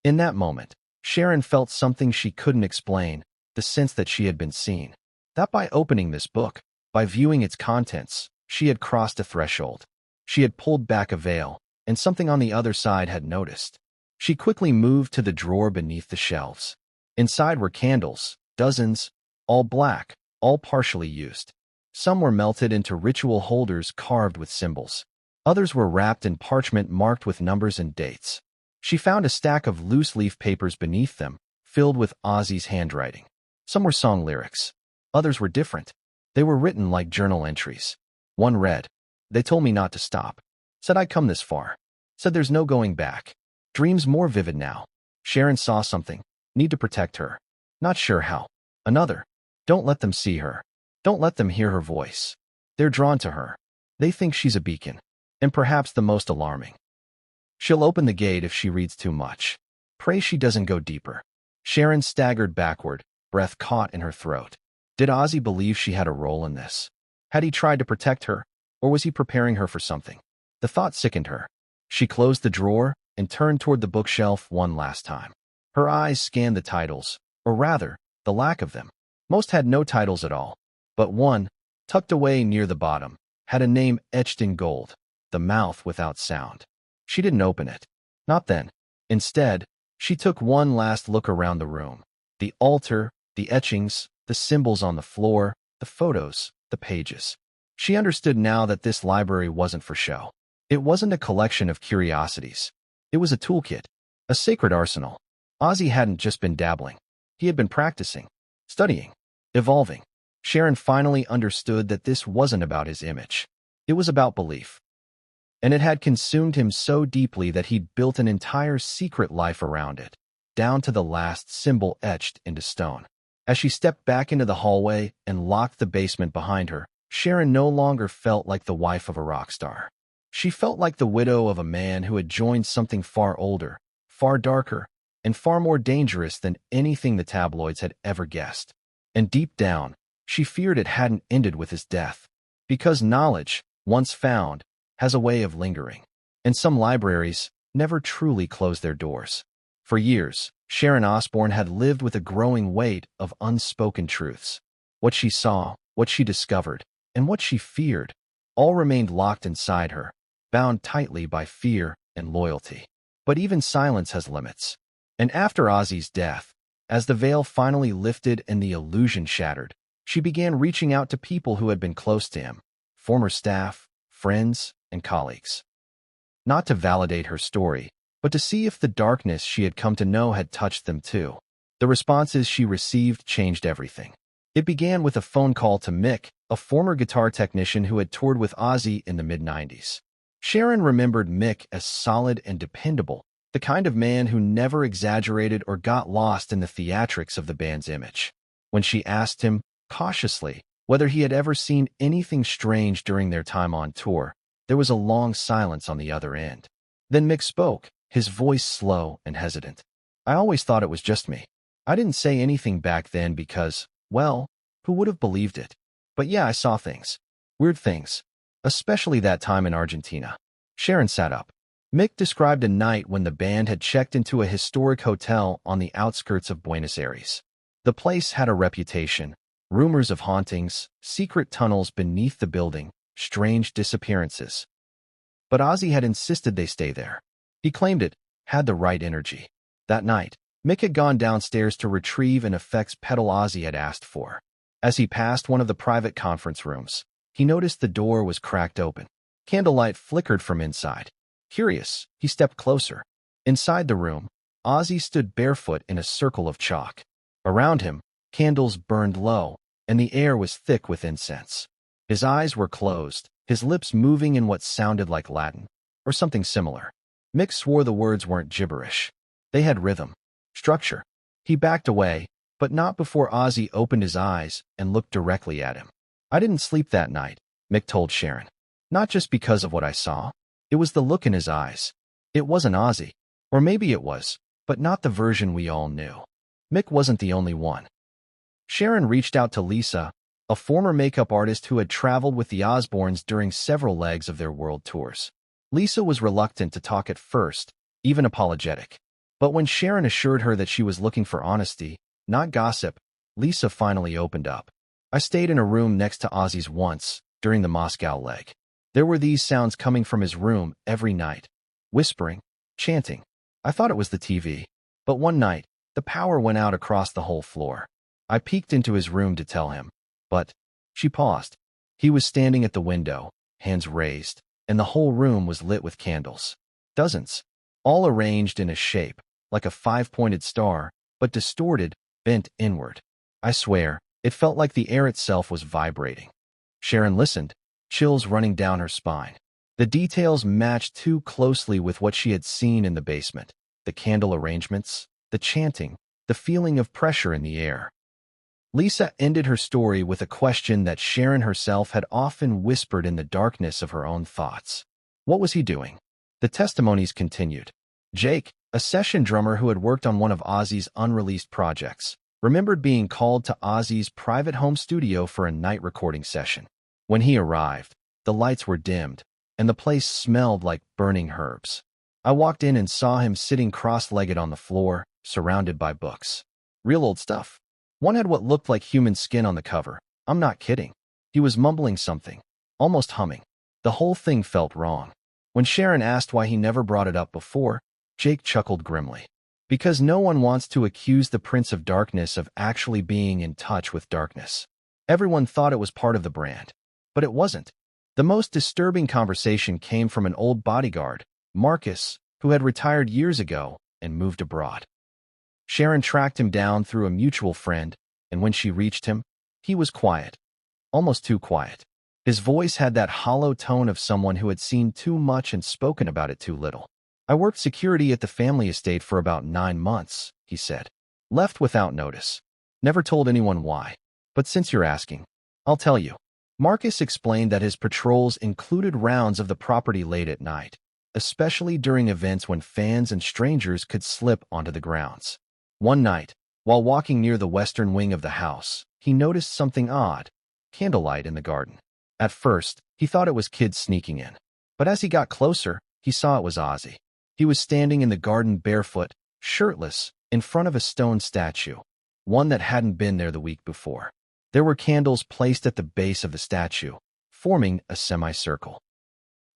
In that moment, Sharon felt something she couldn't explain, the sense that she had been seen. That by opening this book, by viewing its contents, she had crossed a threshold. She had pulled back a veil, and something on the other side had noticed. She quickly moved to the drawer beneath the shelves. Inside were candles, dozens, all black, all partially used. Some were melted into ritual holders carved with symbols. Others were wrapped in parchment marked with numbers and dates. She found a stack of loose-leaf papers beneath them, filled with Ozzy's handwriting. Some were song lyrics. Others were different. They were written like journal entries. One read, "They told me not to stop. Said I'd come this far. Said there's no going back. Dreams more vivid now. Sharon saw something. Need to protect her. Not sure how." Another, "Don't let them see her. Don't let them hear her voice. They're drawn to her. They think she's a beacon." And perhaps the most alarming, "She'll open the gate if she reads too much. Pray she doesn't go deeper." Sharon staggered backward, breath caught in her throat. Did Ozzy believe she had a role in this? Had he tried to protect her, or was he preparing her for something? The thought sickened her. She closed the drawer and turned toward the bookshelf one last time. Her eyes scanned the titles, or rather, the lack of them. Most had no titles at all, but one, tucked away near the bottom, had a name etched in gold, The Mouth Without Sound. She didn't open it. Not then. Instead, she took one last look around the room. The altar, the etchings, the symbols on the floor, the photos, the pages. She understood now that this library wasn't for show. It wasn't a collection of curiosities. It was a toolkit, a sacred arsenal. Ozzy hadn't just been dabbling. He had been practicing, studying, evolving. Sharon finally understood that this wasn't about his image. It was about belief. And it had consumed him so deeply that he'd built an entire secret life around it, down to the last symbol etched into stone. As she stepped back into the hallway and locked the basement behind her, Sharon no longer felt like the wife of a rock star. She felt like the widow of a man who had joined something far older, far darker, and far more dangerous than anything the tabloids had ever guessed. And deep down, she feared it hadn't ended with his death. Because knowledge, once found, has a way of lingering. And some libraries never truly close their doors. For years, Sharon Osbourne had lived with a growing weight of unspoken truths. What she saw, what she discovered, and what she feared, all remained locked inside her, bound tightly by fear and loyalty. But even silence has limits. And after Ozzy's death, as the veil finally lifted and the illusion shattered, she began reaching out to people who had been close to him, former staff, friends, and colleagues. Not to validate her story, but to see if the darkness she had come to know had touched them too. The responses she received changed everything. It began with a phone call to Mick, a former guitar technician who had toured with Ozzy in the mid-90s. Sharon remembered Mick as solid and dependable, The kind of man who never exaggerated or got lost in the theatrics of the band's image. When she asked him, cautiously, whether he had ever seen anything strange during their time on tour, there was a long silence on the other end. Then Mick spoke, his voice slow and hesitant. I always thought it was just me. I didn't say anything back then because, well, who would have believed it? But yeah, I saw things. Weird things. Especially that time in Argentina. Sharon sat up. Mick described a night when the band had checked into a historic hotel on the outskirts of Buenos Aires. The place had a reputation. Rumors of hauntings, secret tunnels beneath the building, strange disappearances. But Ozzy had insisted they stay there. He claimed it had the right energy. That night, Mick had gone downstairs to retrieve an effects pedal Ozzy had asked for. As he passed one of the private conference rooms, he noticed the door was cracked open. Candlelight flickered from inside. Curious, he stepped closer. Inside the room, Ozzy stood barefoot in a circle of chalk. Around him, candles burned low, and the air was thick with incense. His eyes were closed, his lips moving in what sounded like Latin, or something similar. Mick swore the words weren't gibberish. They had rhythm, structure. He backed away, but not before Ozzy opened his eyes and looked directly at him. I didn't sleep that night, Mick told Sharon. Not just because of what I saw. It was the look in his eyes. It wasn't Ozzy. Or maybe it was, but not the version we all knew. Mick wasn't the only one. Sharon reached out to Lisa, a former makeup artist who had traveled with the Osbournes during several legs of their world tours. Lisa was reluctant to talk at first, even apologetic. But when Sharon assured her that she was looking for honesty, not gossip, Lisa finally opened up. I stayed in a room next to Ozzy's once, during the Moscow leg. There were these sounds coming from his room every night. Whispering, chanting. I thought it was the TV. But one night, the power went out across the whole floor. I peeked into his room to tell him. But, she paused. He was standing at the window, hands raised, and the whole room was lit with candles. Dozens. All arranged in a shape, like a five-pointed star, but distorted, bent inward. I swear, it felt like the air itself was vibrating. Sharon listened, chills running down her spine. The details matched too closely with what she had seen in the basement. The candle arrangements, the chanting, the feeling of pressure in the air. Lisa ended her story with a question that Sharon herself had often whispered in the darkness of her own thoughts. What was he doing? The testimonies continued. Jake, a session drummer who had worked on one of Ozzy's unreleased projects, remembered being called to Ozzy's private home studio for a night recording session. When he arrived, the lights were dimmed, and the place smelled like burning herbs. I walked in and saw him sitting cross-legged on the floor, surrounded by books. Real old stuff. One had what looked like human skin on the cover. I'm not kidding. He was mumbling something, almost humming. The whole thing felt wrong. When Sharon asked why he never brought it up before, Jake chuckled grimly. Because no one wants to accuse the Prince of Darkness of actually being in touch with darkness. Everyone thought it was part of the brand. But it wasn't. The most disturbing conversation came from an old bodyguard, Marcus, who had retired years ago and moved abroad. Sharon tracked him down through a mutual friend, and when she reached him, he was quiet. Almost too quiet. His voice had that hollow tone of someone who had seen too much and spoken about it too little. I worked security at the family estate for about 9 months, he said. Left without notice. Never told anyone why. But since you're asking, I'll tell you. Marcus explained that his patrols included rounds of the property late at night, especially during events when fans and strangers could slip onto the grounds. One night, while walking near the western wing of the house, he noticed something odd, candlelight in the garden. At first, he thought it was kids sneaking in. But as he got closer, he saw it was Ozzy. He was standing in the garden barefoot, shirtless, in front of a stone statue, one that hadn't been there the week before. There were candles placed at the base of the statue, forming a semicircle.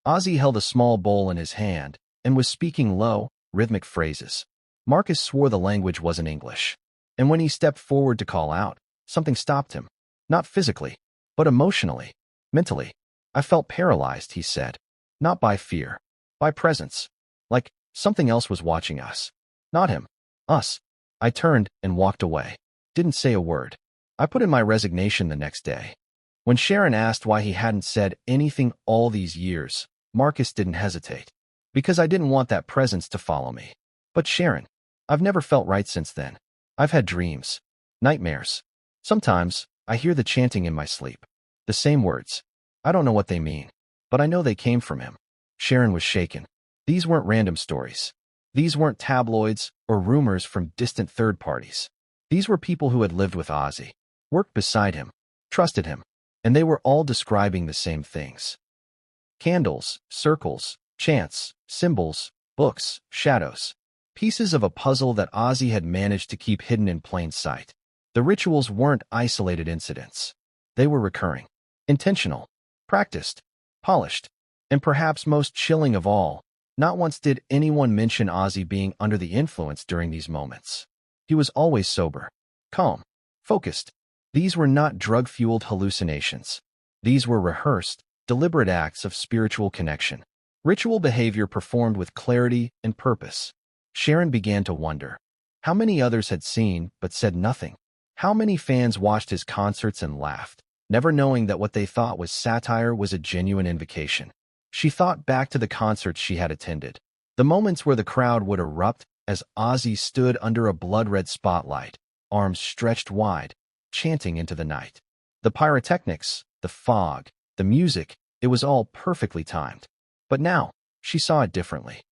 Ozzy held a small bowl in his hand and was speaking low, rhythmic phrases. Marcus swore the language wasn't English. And when he stepped forward to call out, something stopped him. Not physically, but emotionally, mentally. I felt paralyzed, he said. Not by fear, by presence. Like something else was watching us. Not him. Us. I turned and walked away. Didn't say a word. I put in my resignation the next day. When Sharon asked why he hadn't said anything all these years, Marcus didn't hesitate. Because I didn't want that presence to follow me. But Sharon, I've never felt right since then. I've had dreams, nightmares. Sometimes, I hear the chanting in my sleep. The same words. I don't know what they mean, but I know they came from him. Sharon was shaken. These weren't random stories. These weren't tabloids or rumors from distant third parties. These were people who had lived with Ozzy, worked beside him, trusted him, and they were all describing the same things. Candles, circles, chants, symbols, books, shadows. Pieces of a puzzle that Ozzy had managed to keep hidden in plain sight. The rituals weren't isolated incidents. They were recurring, intentional, practiced, polished, and perhaps most chilling of all, not once did anyone mention Ozzy being under the influence during these moments. He was always sober, calm, focused. These were not drug-fueled hallucinations. These were rehearsed, deliberate acts of spiritual connection. Ritual behavior performed with clarity and purpose. Sharon began to wonder. How many others had seen but said nothing? How many fans watched his concerts and laughed, never knowing that what they thought was satire was a genuine invocation? She thought back to the concerts she had attended, the moments where the crowd would erupt as Ozzy stood under a blood-red spotlight, arms stretched wide, chanting into the night. The pyrotechnics, the fog, the music, it was all perfectly timed. But now, she saw it differently.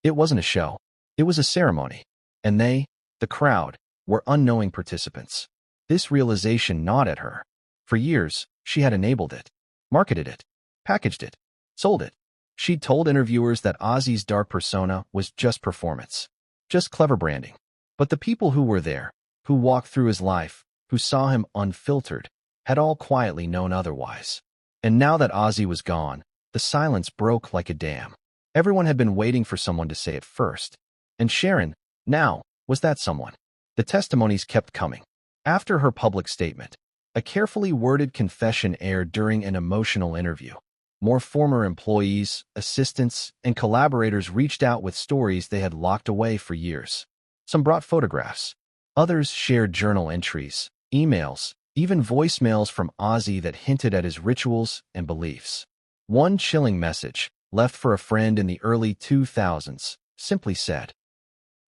It wasn't a show. It was a ceremony. And they, the crowd, were unknowing participants. This realization gnawed at her. For years, she had enabled it, marketed it, packaged it, sold it. She'd told interviewers that Ozzy's dark persona was just performance, just clever branding. But the people who were there, who walked through his life, who saw him unfiltered, had all quietly known otherwise. And now that Ozzy was gone, the silence broke like a dam. Everyone had been waiting for someone to say it first. And Sharon, now, was that someone. The testimonies kept coming. After her public statement, a carefully worded confession aired during an emotional interview. More former employees, assistants, and collaborators reached out with stories they had locked away for years. Some brought photographs. Others shared journal entries, emails, even voicemails from Ozzy that hinted at his rituals and beliefs. One chilling message, left for a friend in the early 2000s, simply said,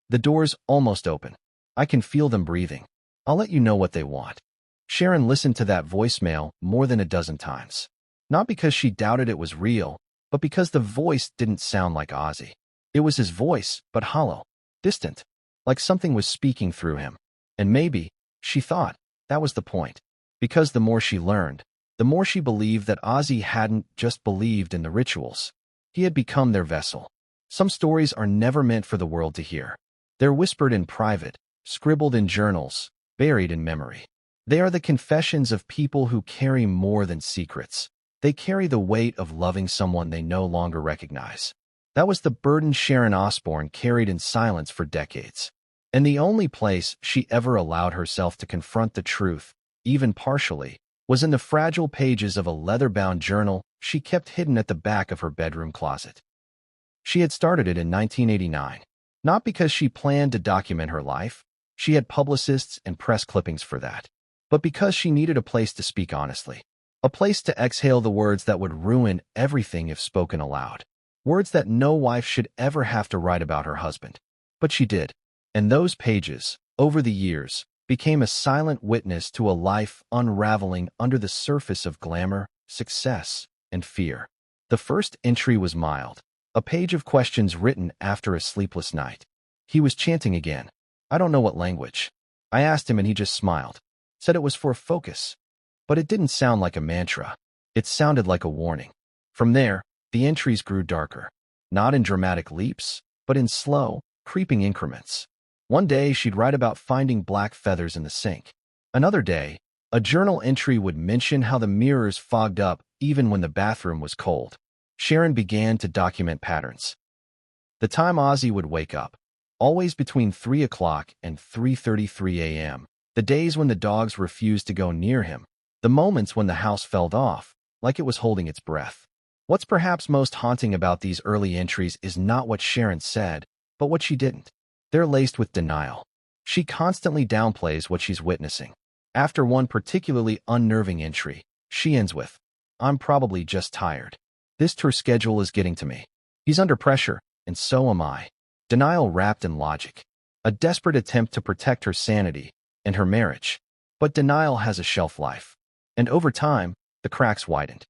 "The door's almost open. I can feel them breathing. I'll let you know what they want." Sharon listened to that voicemail more than a dozen times. Not because she doubted it was real, but because the voice didn't sound like Ozzy. It was his voice, but hollow, distant, like something was speaking through him. And maybe, she thought, that was the point. Because the more she learned, the more she believed that Ozzy hadn't just believed in the rituals. He had become their vessel. Some stories are never meant for the world to hear. They're whispered in private, scribbled in journals, buried in memory. They are the confessions of people who carry more than secrets. They carry the weight of loving someone they no longer recognize. That was the burden Sharon Osbourne carried in silence for decades. And the only place she ever allowed herself to confront the truth, even partially, was in the fragile pages of a leather-bound journal she kept hidden at the back of her bedroom closet. She had started it in 1989, not because she planned to document her life. She had publicists and press clippings for that. But because she needed a place to speak honestly. A place to exhale the words that would ruin everything if spoken aloud. Words that no wife should ever have to write about her husband. But she did. And those pages, over the years, became a silent witness to a life unraveling under the surface of glamour, success, and fear. The first entry was mild. A page of questions written after a sleepless night. He was chanting again. I don't know what language. I asked him and he just smiled. Said it was for focus. But it didn't sound like a mantra. It sounded like a warning. From there, the entries grew darker. Not in dramatic leaps, but in slow, creeping increments. One day, she'd write about finding black feathers in the sink. Another day, a journal entry would mention how the mirrors fogged up even when the bathroom was cold. Sharon began to document patterns. The time Ozzy would wake up, always between 3 o'clock and 3:33 a.m. The days when the dogs refused to go near him. The moments when the house fell off, like it was holding its breath. What's perhaps most haunting about these early entries is not what Sharon said, but what she didn't. They're laced with denial. She constantly downplays what she's witnessing. After one particularly unnerving entry, she ends with, "I'm probably just tired. This tour schedule is getting to me. He's under pressure, and so am I." Denial wrapped in logic. A desperate attempt to protect her sanity and her marriage. But denial has a shelf life. And over time, the cracks widened.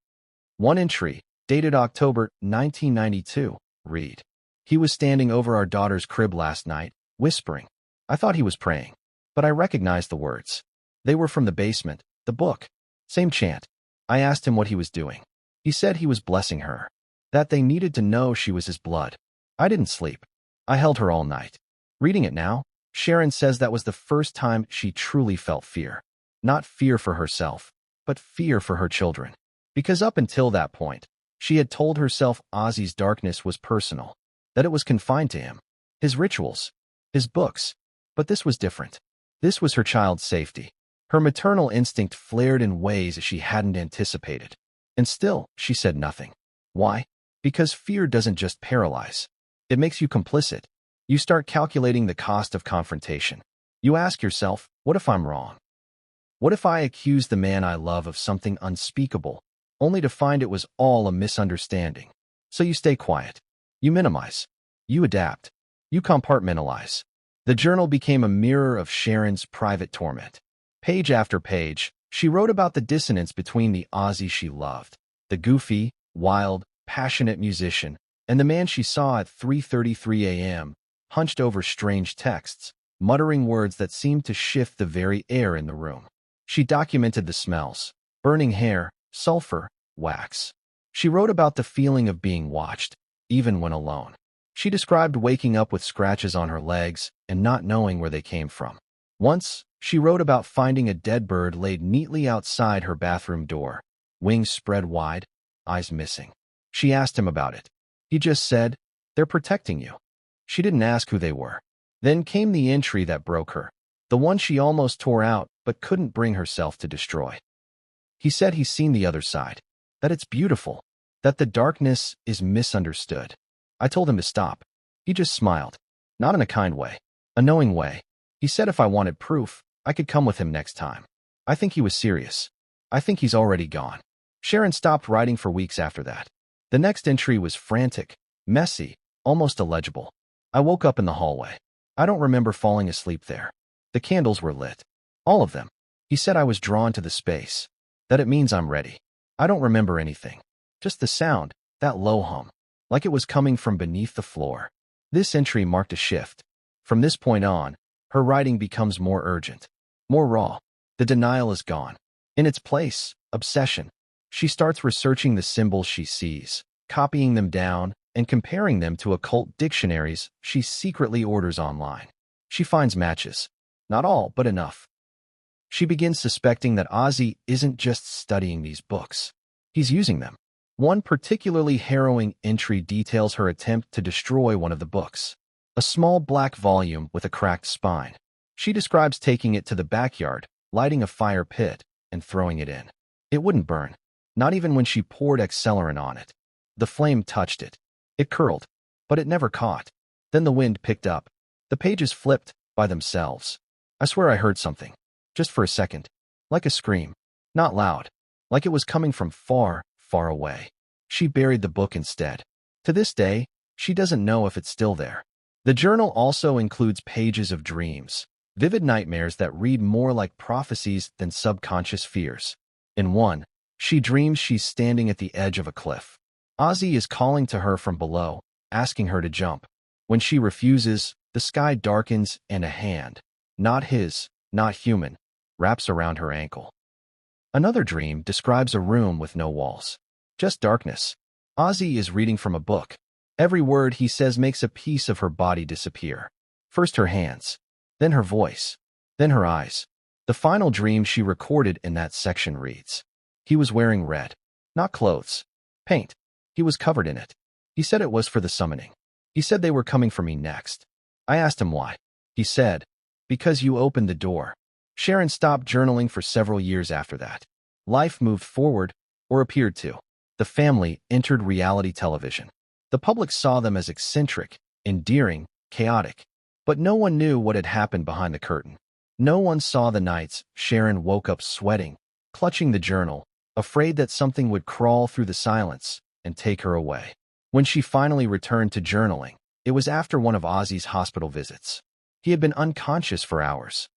One entry, dated October 1992, read, "He was standing over our daughter's crib last night, whispering. I thought he was praying. But I recognized the words. They were from the basement, the book. Same chant. I asked him what he was doing. He said he was blessing her. That they needed to know she was his blood. I didn't sleep. I held her all night." Reading it now, Sharon says that was the first time she truly felt fear. Not fear for herself, but fear for her children. Because up until that point, she had told herself Ozzy's darkness was personal, that it was confined to him, his rituals, his books. But this was different. This was her child's safety. Her maternal instinct flared in ways she hadn't anticipated. And still, she said nothing. Why? Because fear doesn't just paralyze. It makes you complicit. You start calculating the cost of confrontation. You ask yourself, what if I'm wrong? What if I accuse the man I love of something unspeakable, only to find it was all a misunderstanding? So you stay quiet. You minimize. You adapt. You compartmentalize. The journal became a mirror of Sharon's private torment. Page after page, she wrote about the dissonance between the Ozzy she loved, the goofy, wild, passionate musician, and the man she saw at 3:33 a.m., hunched over strange texts, muttering words that seemed to shift the very air in the room. She documented the smells, burning hair, sulfur, wax. She wrote about the feeling of being watched, even when alone. She described waking up with scratches on her legs and not knowing where they came from. Once, she wrote about finding a dead bird laid neatly outside her bathroom door, wings spread wide, eyes missing. She asked him about it. He just said, "They're protecting you." She didn't ask who they were. Then came the entry that broke her, the one she almost tore out but couldn't bring herself to destroy. He said he's seen the other side, that it's beautiful, that the darkness is misunderstood. I told him to stop. He just smiled, not in a kind way, a knowing way. He said if I wanted proof, I could come with him next time. I think he was serious. I think he's already gone. Sharon stopped writing for weeks after that. The next entry was frantic, messy, almost illegible. I woke up in the hallway. I don't remember falling asleep there. The candles were lit. All of them. He said I was drawn to the space. That it means I'm ready. I don't remember anything. Just the sound, that low hum, like it was coming from beneath the floor. This entry marked a shift. From this point on, her writing becomes more urgent, more raw. The denial is gone. In its place, obsession. She starts researching the symbols she sees, copying them down, and comparing them to occult dictionaries she secretly orders online. She finds matches. Not all, but enough. She begins suspecting that Ozzy isn't just studying these books. He's using them. One particularly harrowing entry details her attempt to destroy one of the books, a small black volume with a cracked spine. She describes taking it to the backyard, lighting a fire pit, and throwing it in. It wouldn't burn, not even when she poured accelerant on it. The flame touched it. It curled, but it never caught. Then the wind picked up. The pages flipped by themselves. I swear I heard something, just for a second, like a scream, not loud, like it was coming from far, far away. She buried the book instead. To this day, she doesn't know if it's still there. The journal also includes pages of dreams, vivid nightmares that read more like prophecies than subconscious fears. In one, she dreams she's standing at the edge of a cliff. Ozzy is calling to her from below, asking her to jump. When she refuses, the sky darkens and a hand, not his, not human, wraps around her ankle. Another dream describes a room with no walls, just darkness. Ozzy is reading from a book. Every word he says makes a piece of her body disappear. First her hands, then her voice, then her eyes. The final dream she recorded in that section reads, "He was wearing red, not clothes, paint. He was covered in it. He said it was for the summoning. He said they were coming for me next. I asked him why. He said, because you opened the door." Sharon stopped journaling for several years after that. Life moved forward, or appeared to. The family entered reality television. The public saw them as eccentric, endearing, chaotic. But no one knew what had happened behind the curtain. No one saw the nights Sharon woke up sweating, clutching the journal, afraid that something would crawl through the silence and take her away. When she finally returned to journaling, It was after one of Ozzy's hospital visits. He had been unconscious for hours.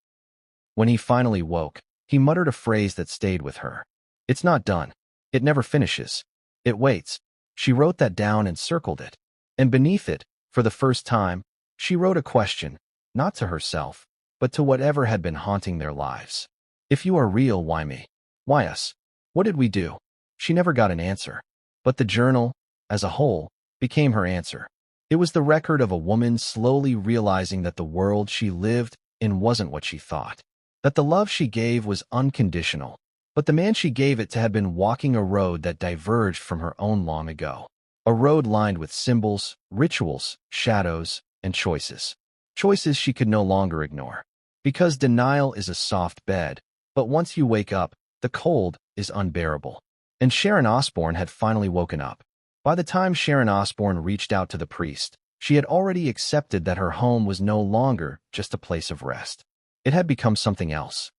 When he finally woke, he muttered a phrase that stayed with her. "It's not done. It never finishes. It waits." She wrote that down and circled it. And beneath it, for the first time, she wrote a question, not to herself, but to whatever had been haunting their lives. "If you are real, why me? Why us? What did we do?" She never got an answer. But the journal, as a whole, became her answer. It was the record of a woman slowly realizing that the world she lived in wasn't what she thought. That the love she gave was unconditional, but the man she gave it to had been walking a road that diverged from her own long ago. A road lined with symbols, rituals, shadows, and choices. Choices she could no longer ignore. Because denial is a soft bed, but once you wake up, the cold is unbearable. And Sharon Osbourne had finally woken up. By the time Sharon Osbourne reached out to the priest, she had already accepted that her home was no longer just a place of rest. It had become something else.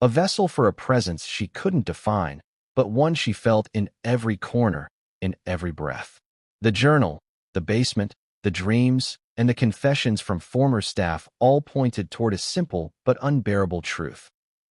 A vessel for a presence she couldn't define, but one she felt in every corner, in every breath. The journal, the basement, the dreams, and the confessions from former staff all pointed toward a simple but unbearable truth.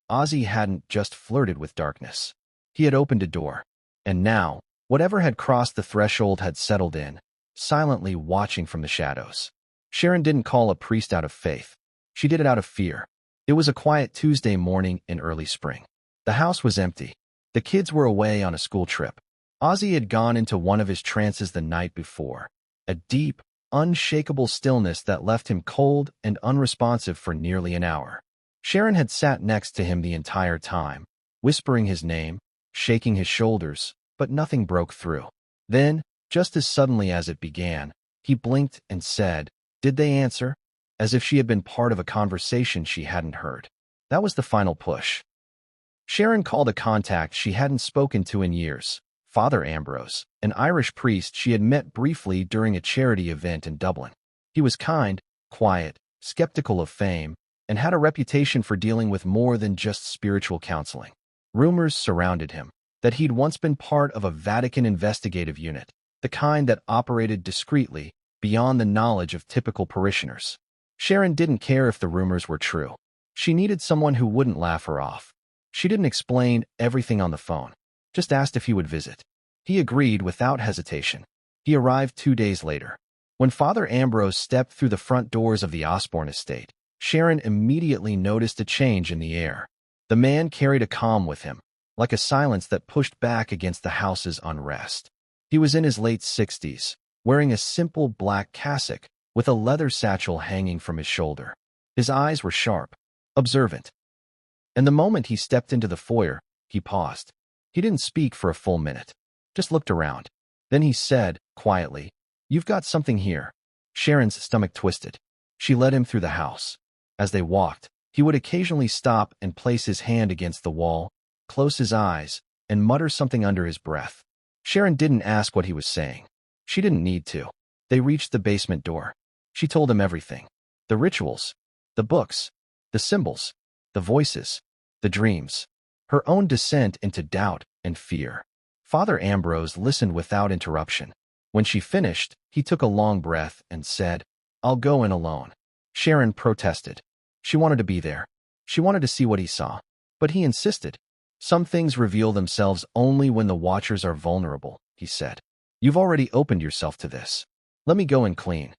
Ozzy hadn't just flirted with darkness. He had opened a door. And now, whatever had crossed the threshold had settled in, silently watching from the shadows. Sharon didn't call a priest out of faith. She did it out of fear. It was a quiet Tuesday morning in early spring. The house was empty. The kids were away on a school trip. Ozzy had gone into one of his trances the night before. A deep, unshakable stillness that left him cold and unresponsive for nearly an hour. Sharon had sat next to him the entire time, whispering his name, shaking his shoulders, but nothing broke through. Then, just as suddenly as it began, he blinked and said, "Did they answer?" As if she had been part of a conversation she hadn't heard. That was the final push. Sharon called a contact she hadn't spoken to in years, Father Ambrose, an Irish priest she had met briefly during a charity event in Dublin. He was kind, quiet, skeptical of fame, and had a reputation for dealing with more than just spiritual counseling. Rumors surrounded him, that he'd once been part of a Vatican investigative unit, the kind that operated discreetly, beyond the knowledge of typical parishioners. Sharon didn't care if the rumors were true. She needed someone who wouldn't laugh her off. She didn't explain everything on the phone, just asked if he would visit. He agreed without hesitation. He arrived 2 days later. When Father Ambrose stepped through the front doors of the Osbourne estate, Sharon immediately noticed a change in the air. The man carried a calm with him, like a silence that pushed back against the house's unrest. He was in his late 60s, wearing a simple black cassock, with a leather satchel hanging from his shoulder. His eyes were sharp, observant. And the moment he stepped into the foyer, he paused. He didn't speak for a full minute, just looked around. Then he said, quietly, "You've got something here." Sharon's stomach twisted. She led him through the house. As they walked, he would occasionally stop and place his hand against the wall, close his eyes, and mutter something under his breath. Sharon didn't ask what he was saying. She didn't need to. They reached the basement door. She told him everything. The rituals, the books, the symbols, the voices, the dreams. Her own descent into doubt and fear. Father Ambrose listened without interruption. When she finished, he took a long breath and said, "I'll go in alone." Sharon protested. She wanted to be there. She wanted to see what he saw. But he insisted. "Some things reveal themselves only when the watchers are vulnerable," he said. "You've already opened yourself to this. Let me go and clean."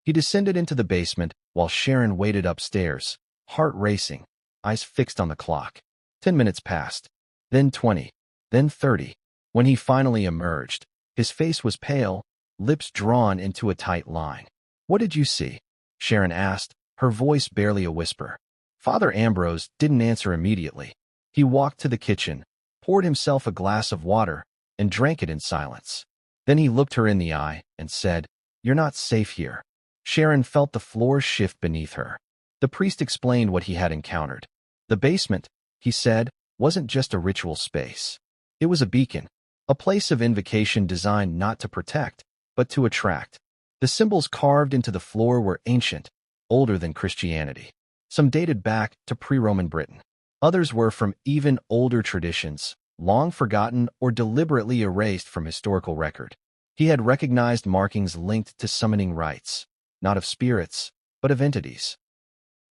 He descended into the basement while Sharon waited upstairs, heart racing, eyes fixed on the clock. 10 minutes passed, then 20, then 30. When he finally emerged, his face was pale, lips drawn into a tight line. "What did you see?" Sharon asked, her voice barely a whisper. Father Ambrose didn't answer immediately. He walked to the kitchen, poured himself a glass of water, and drank it in silence. Then he looked her in the eye and said, "You're not safe here." Sharon felt the floor shift beneath her. The priest explained what he had encountered. The basement, he said, wasn't just a ritual space. It was a beacon, a place of invocation designed not to protect, but to attract. The symbols carved into the floor were ancient, older than Christianity. Some dated back to pre-Roman Britain. Others were from even older traditions, long forgotten or deliberately erased from historical record. He had recognized markings linked to summoning rites, not of spirits, but of entities.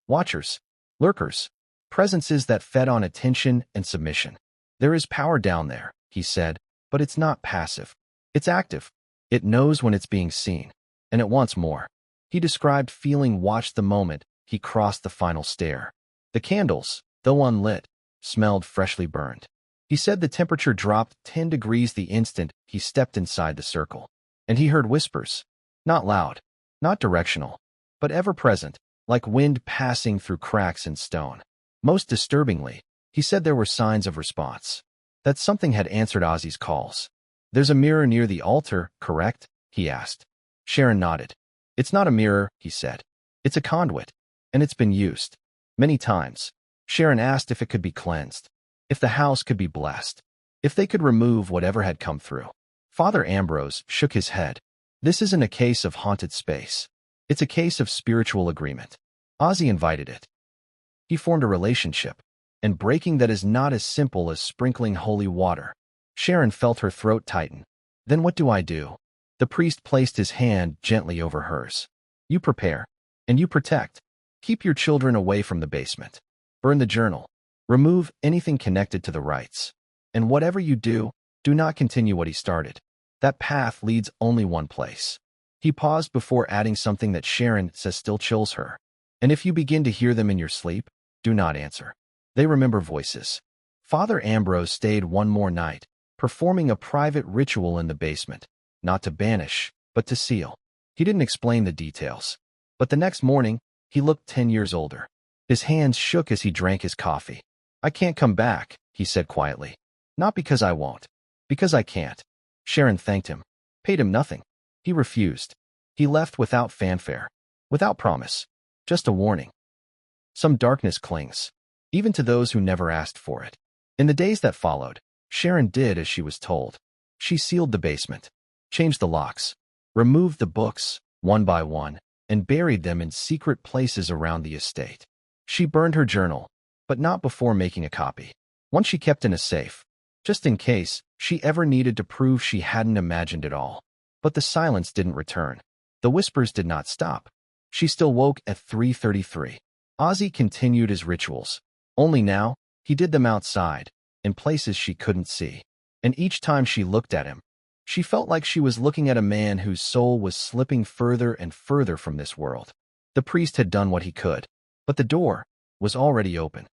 Watchers, lurkers, presences that fed on attention and submission. There is power down there, he said, but it's not passive. It's active. It knows when it's being seen, and it wants more. He described feeling watched the moment he crossed the final stair. The candles, though unlit, smelled freshly burned. He said the temperature dropped 10 degrees the instant he stepped inside the circle. And he heard whispers, not loud, not directional, but ever-present, like wind passing through cracks in stone. Most disturbingly, he said there were signs of response, that something had answered Ozzy's calls. There's a mirror near the altar, correct? He asked. Sharon nodded. It's not a mirror, he said. It's a conduit, and it's been used. Many times. Sharon asked if it could be cleansed, if the house could be blessed, if they could remove whatever had come through. Father Ambrose shook his head. This isn't a case of haunted space. It's a case of spiritual agreement. Ozzy invited it. He formed a relationship, and breaking that is not as simple as sprinkling holy water. Sharon felt her throat tighten. Then what do I do? The priest placed his hand gently over hers. You prepare, and you protect. Keep your children away from the basement. Burn the journal. Remove anything connected to the rites. And whatever you do, do not continue what he started. That path leads only one place. He paused before adding something that Sharon says still chills her. And if you begin to hear them in your sleep, do not answer. They remember voices. Father Ambrose stayed one more night, performing a private ritual in the basement, not to banish, but to seal. He didn't explain the details. But the next morning, he looked 10 years older. His hands shook as he drank his coffee. I can't come back, he said quietly. Not because I won't. Because I can't. Sharon thanked him, paid him nothing. He refused. He left without fanfare, without promise, just a warning. Some darkness clings, even to those who never asked for it. In the days that followed, Sharon did as she was told. She sealed the basement, changed the locks, removed the books, one by one, and buried them in secret places around the estate. She burned her journal, but not before making a copy. One she kept in a safe, just in case she ever needed to prove she hadn't imagined it all. But the silence didn't return. The whispers did not stop. She still woke at 3:33. Ozzy continued his rituals. Only now, he did them outside, in places she couldn't see. And each time she looked at him, she felt like she was looking at a man whose soul was slipping further and further from this world. The priest had done what he could, but the door was already open.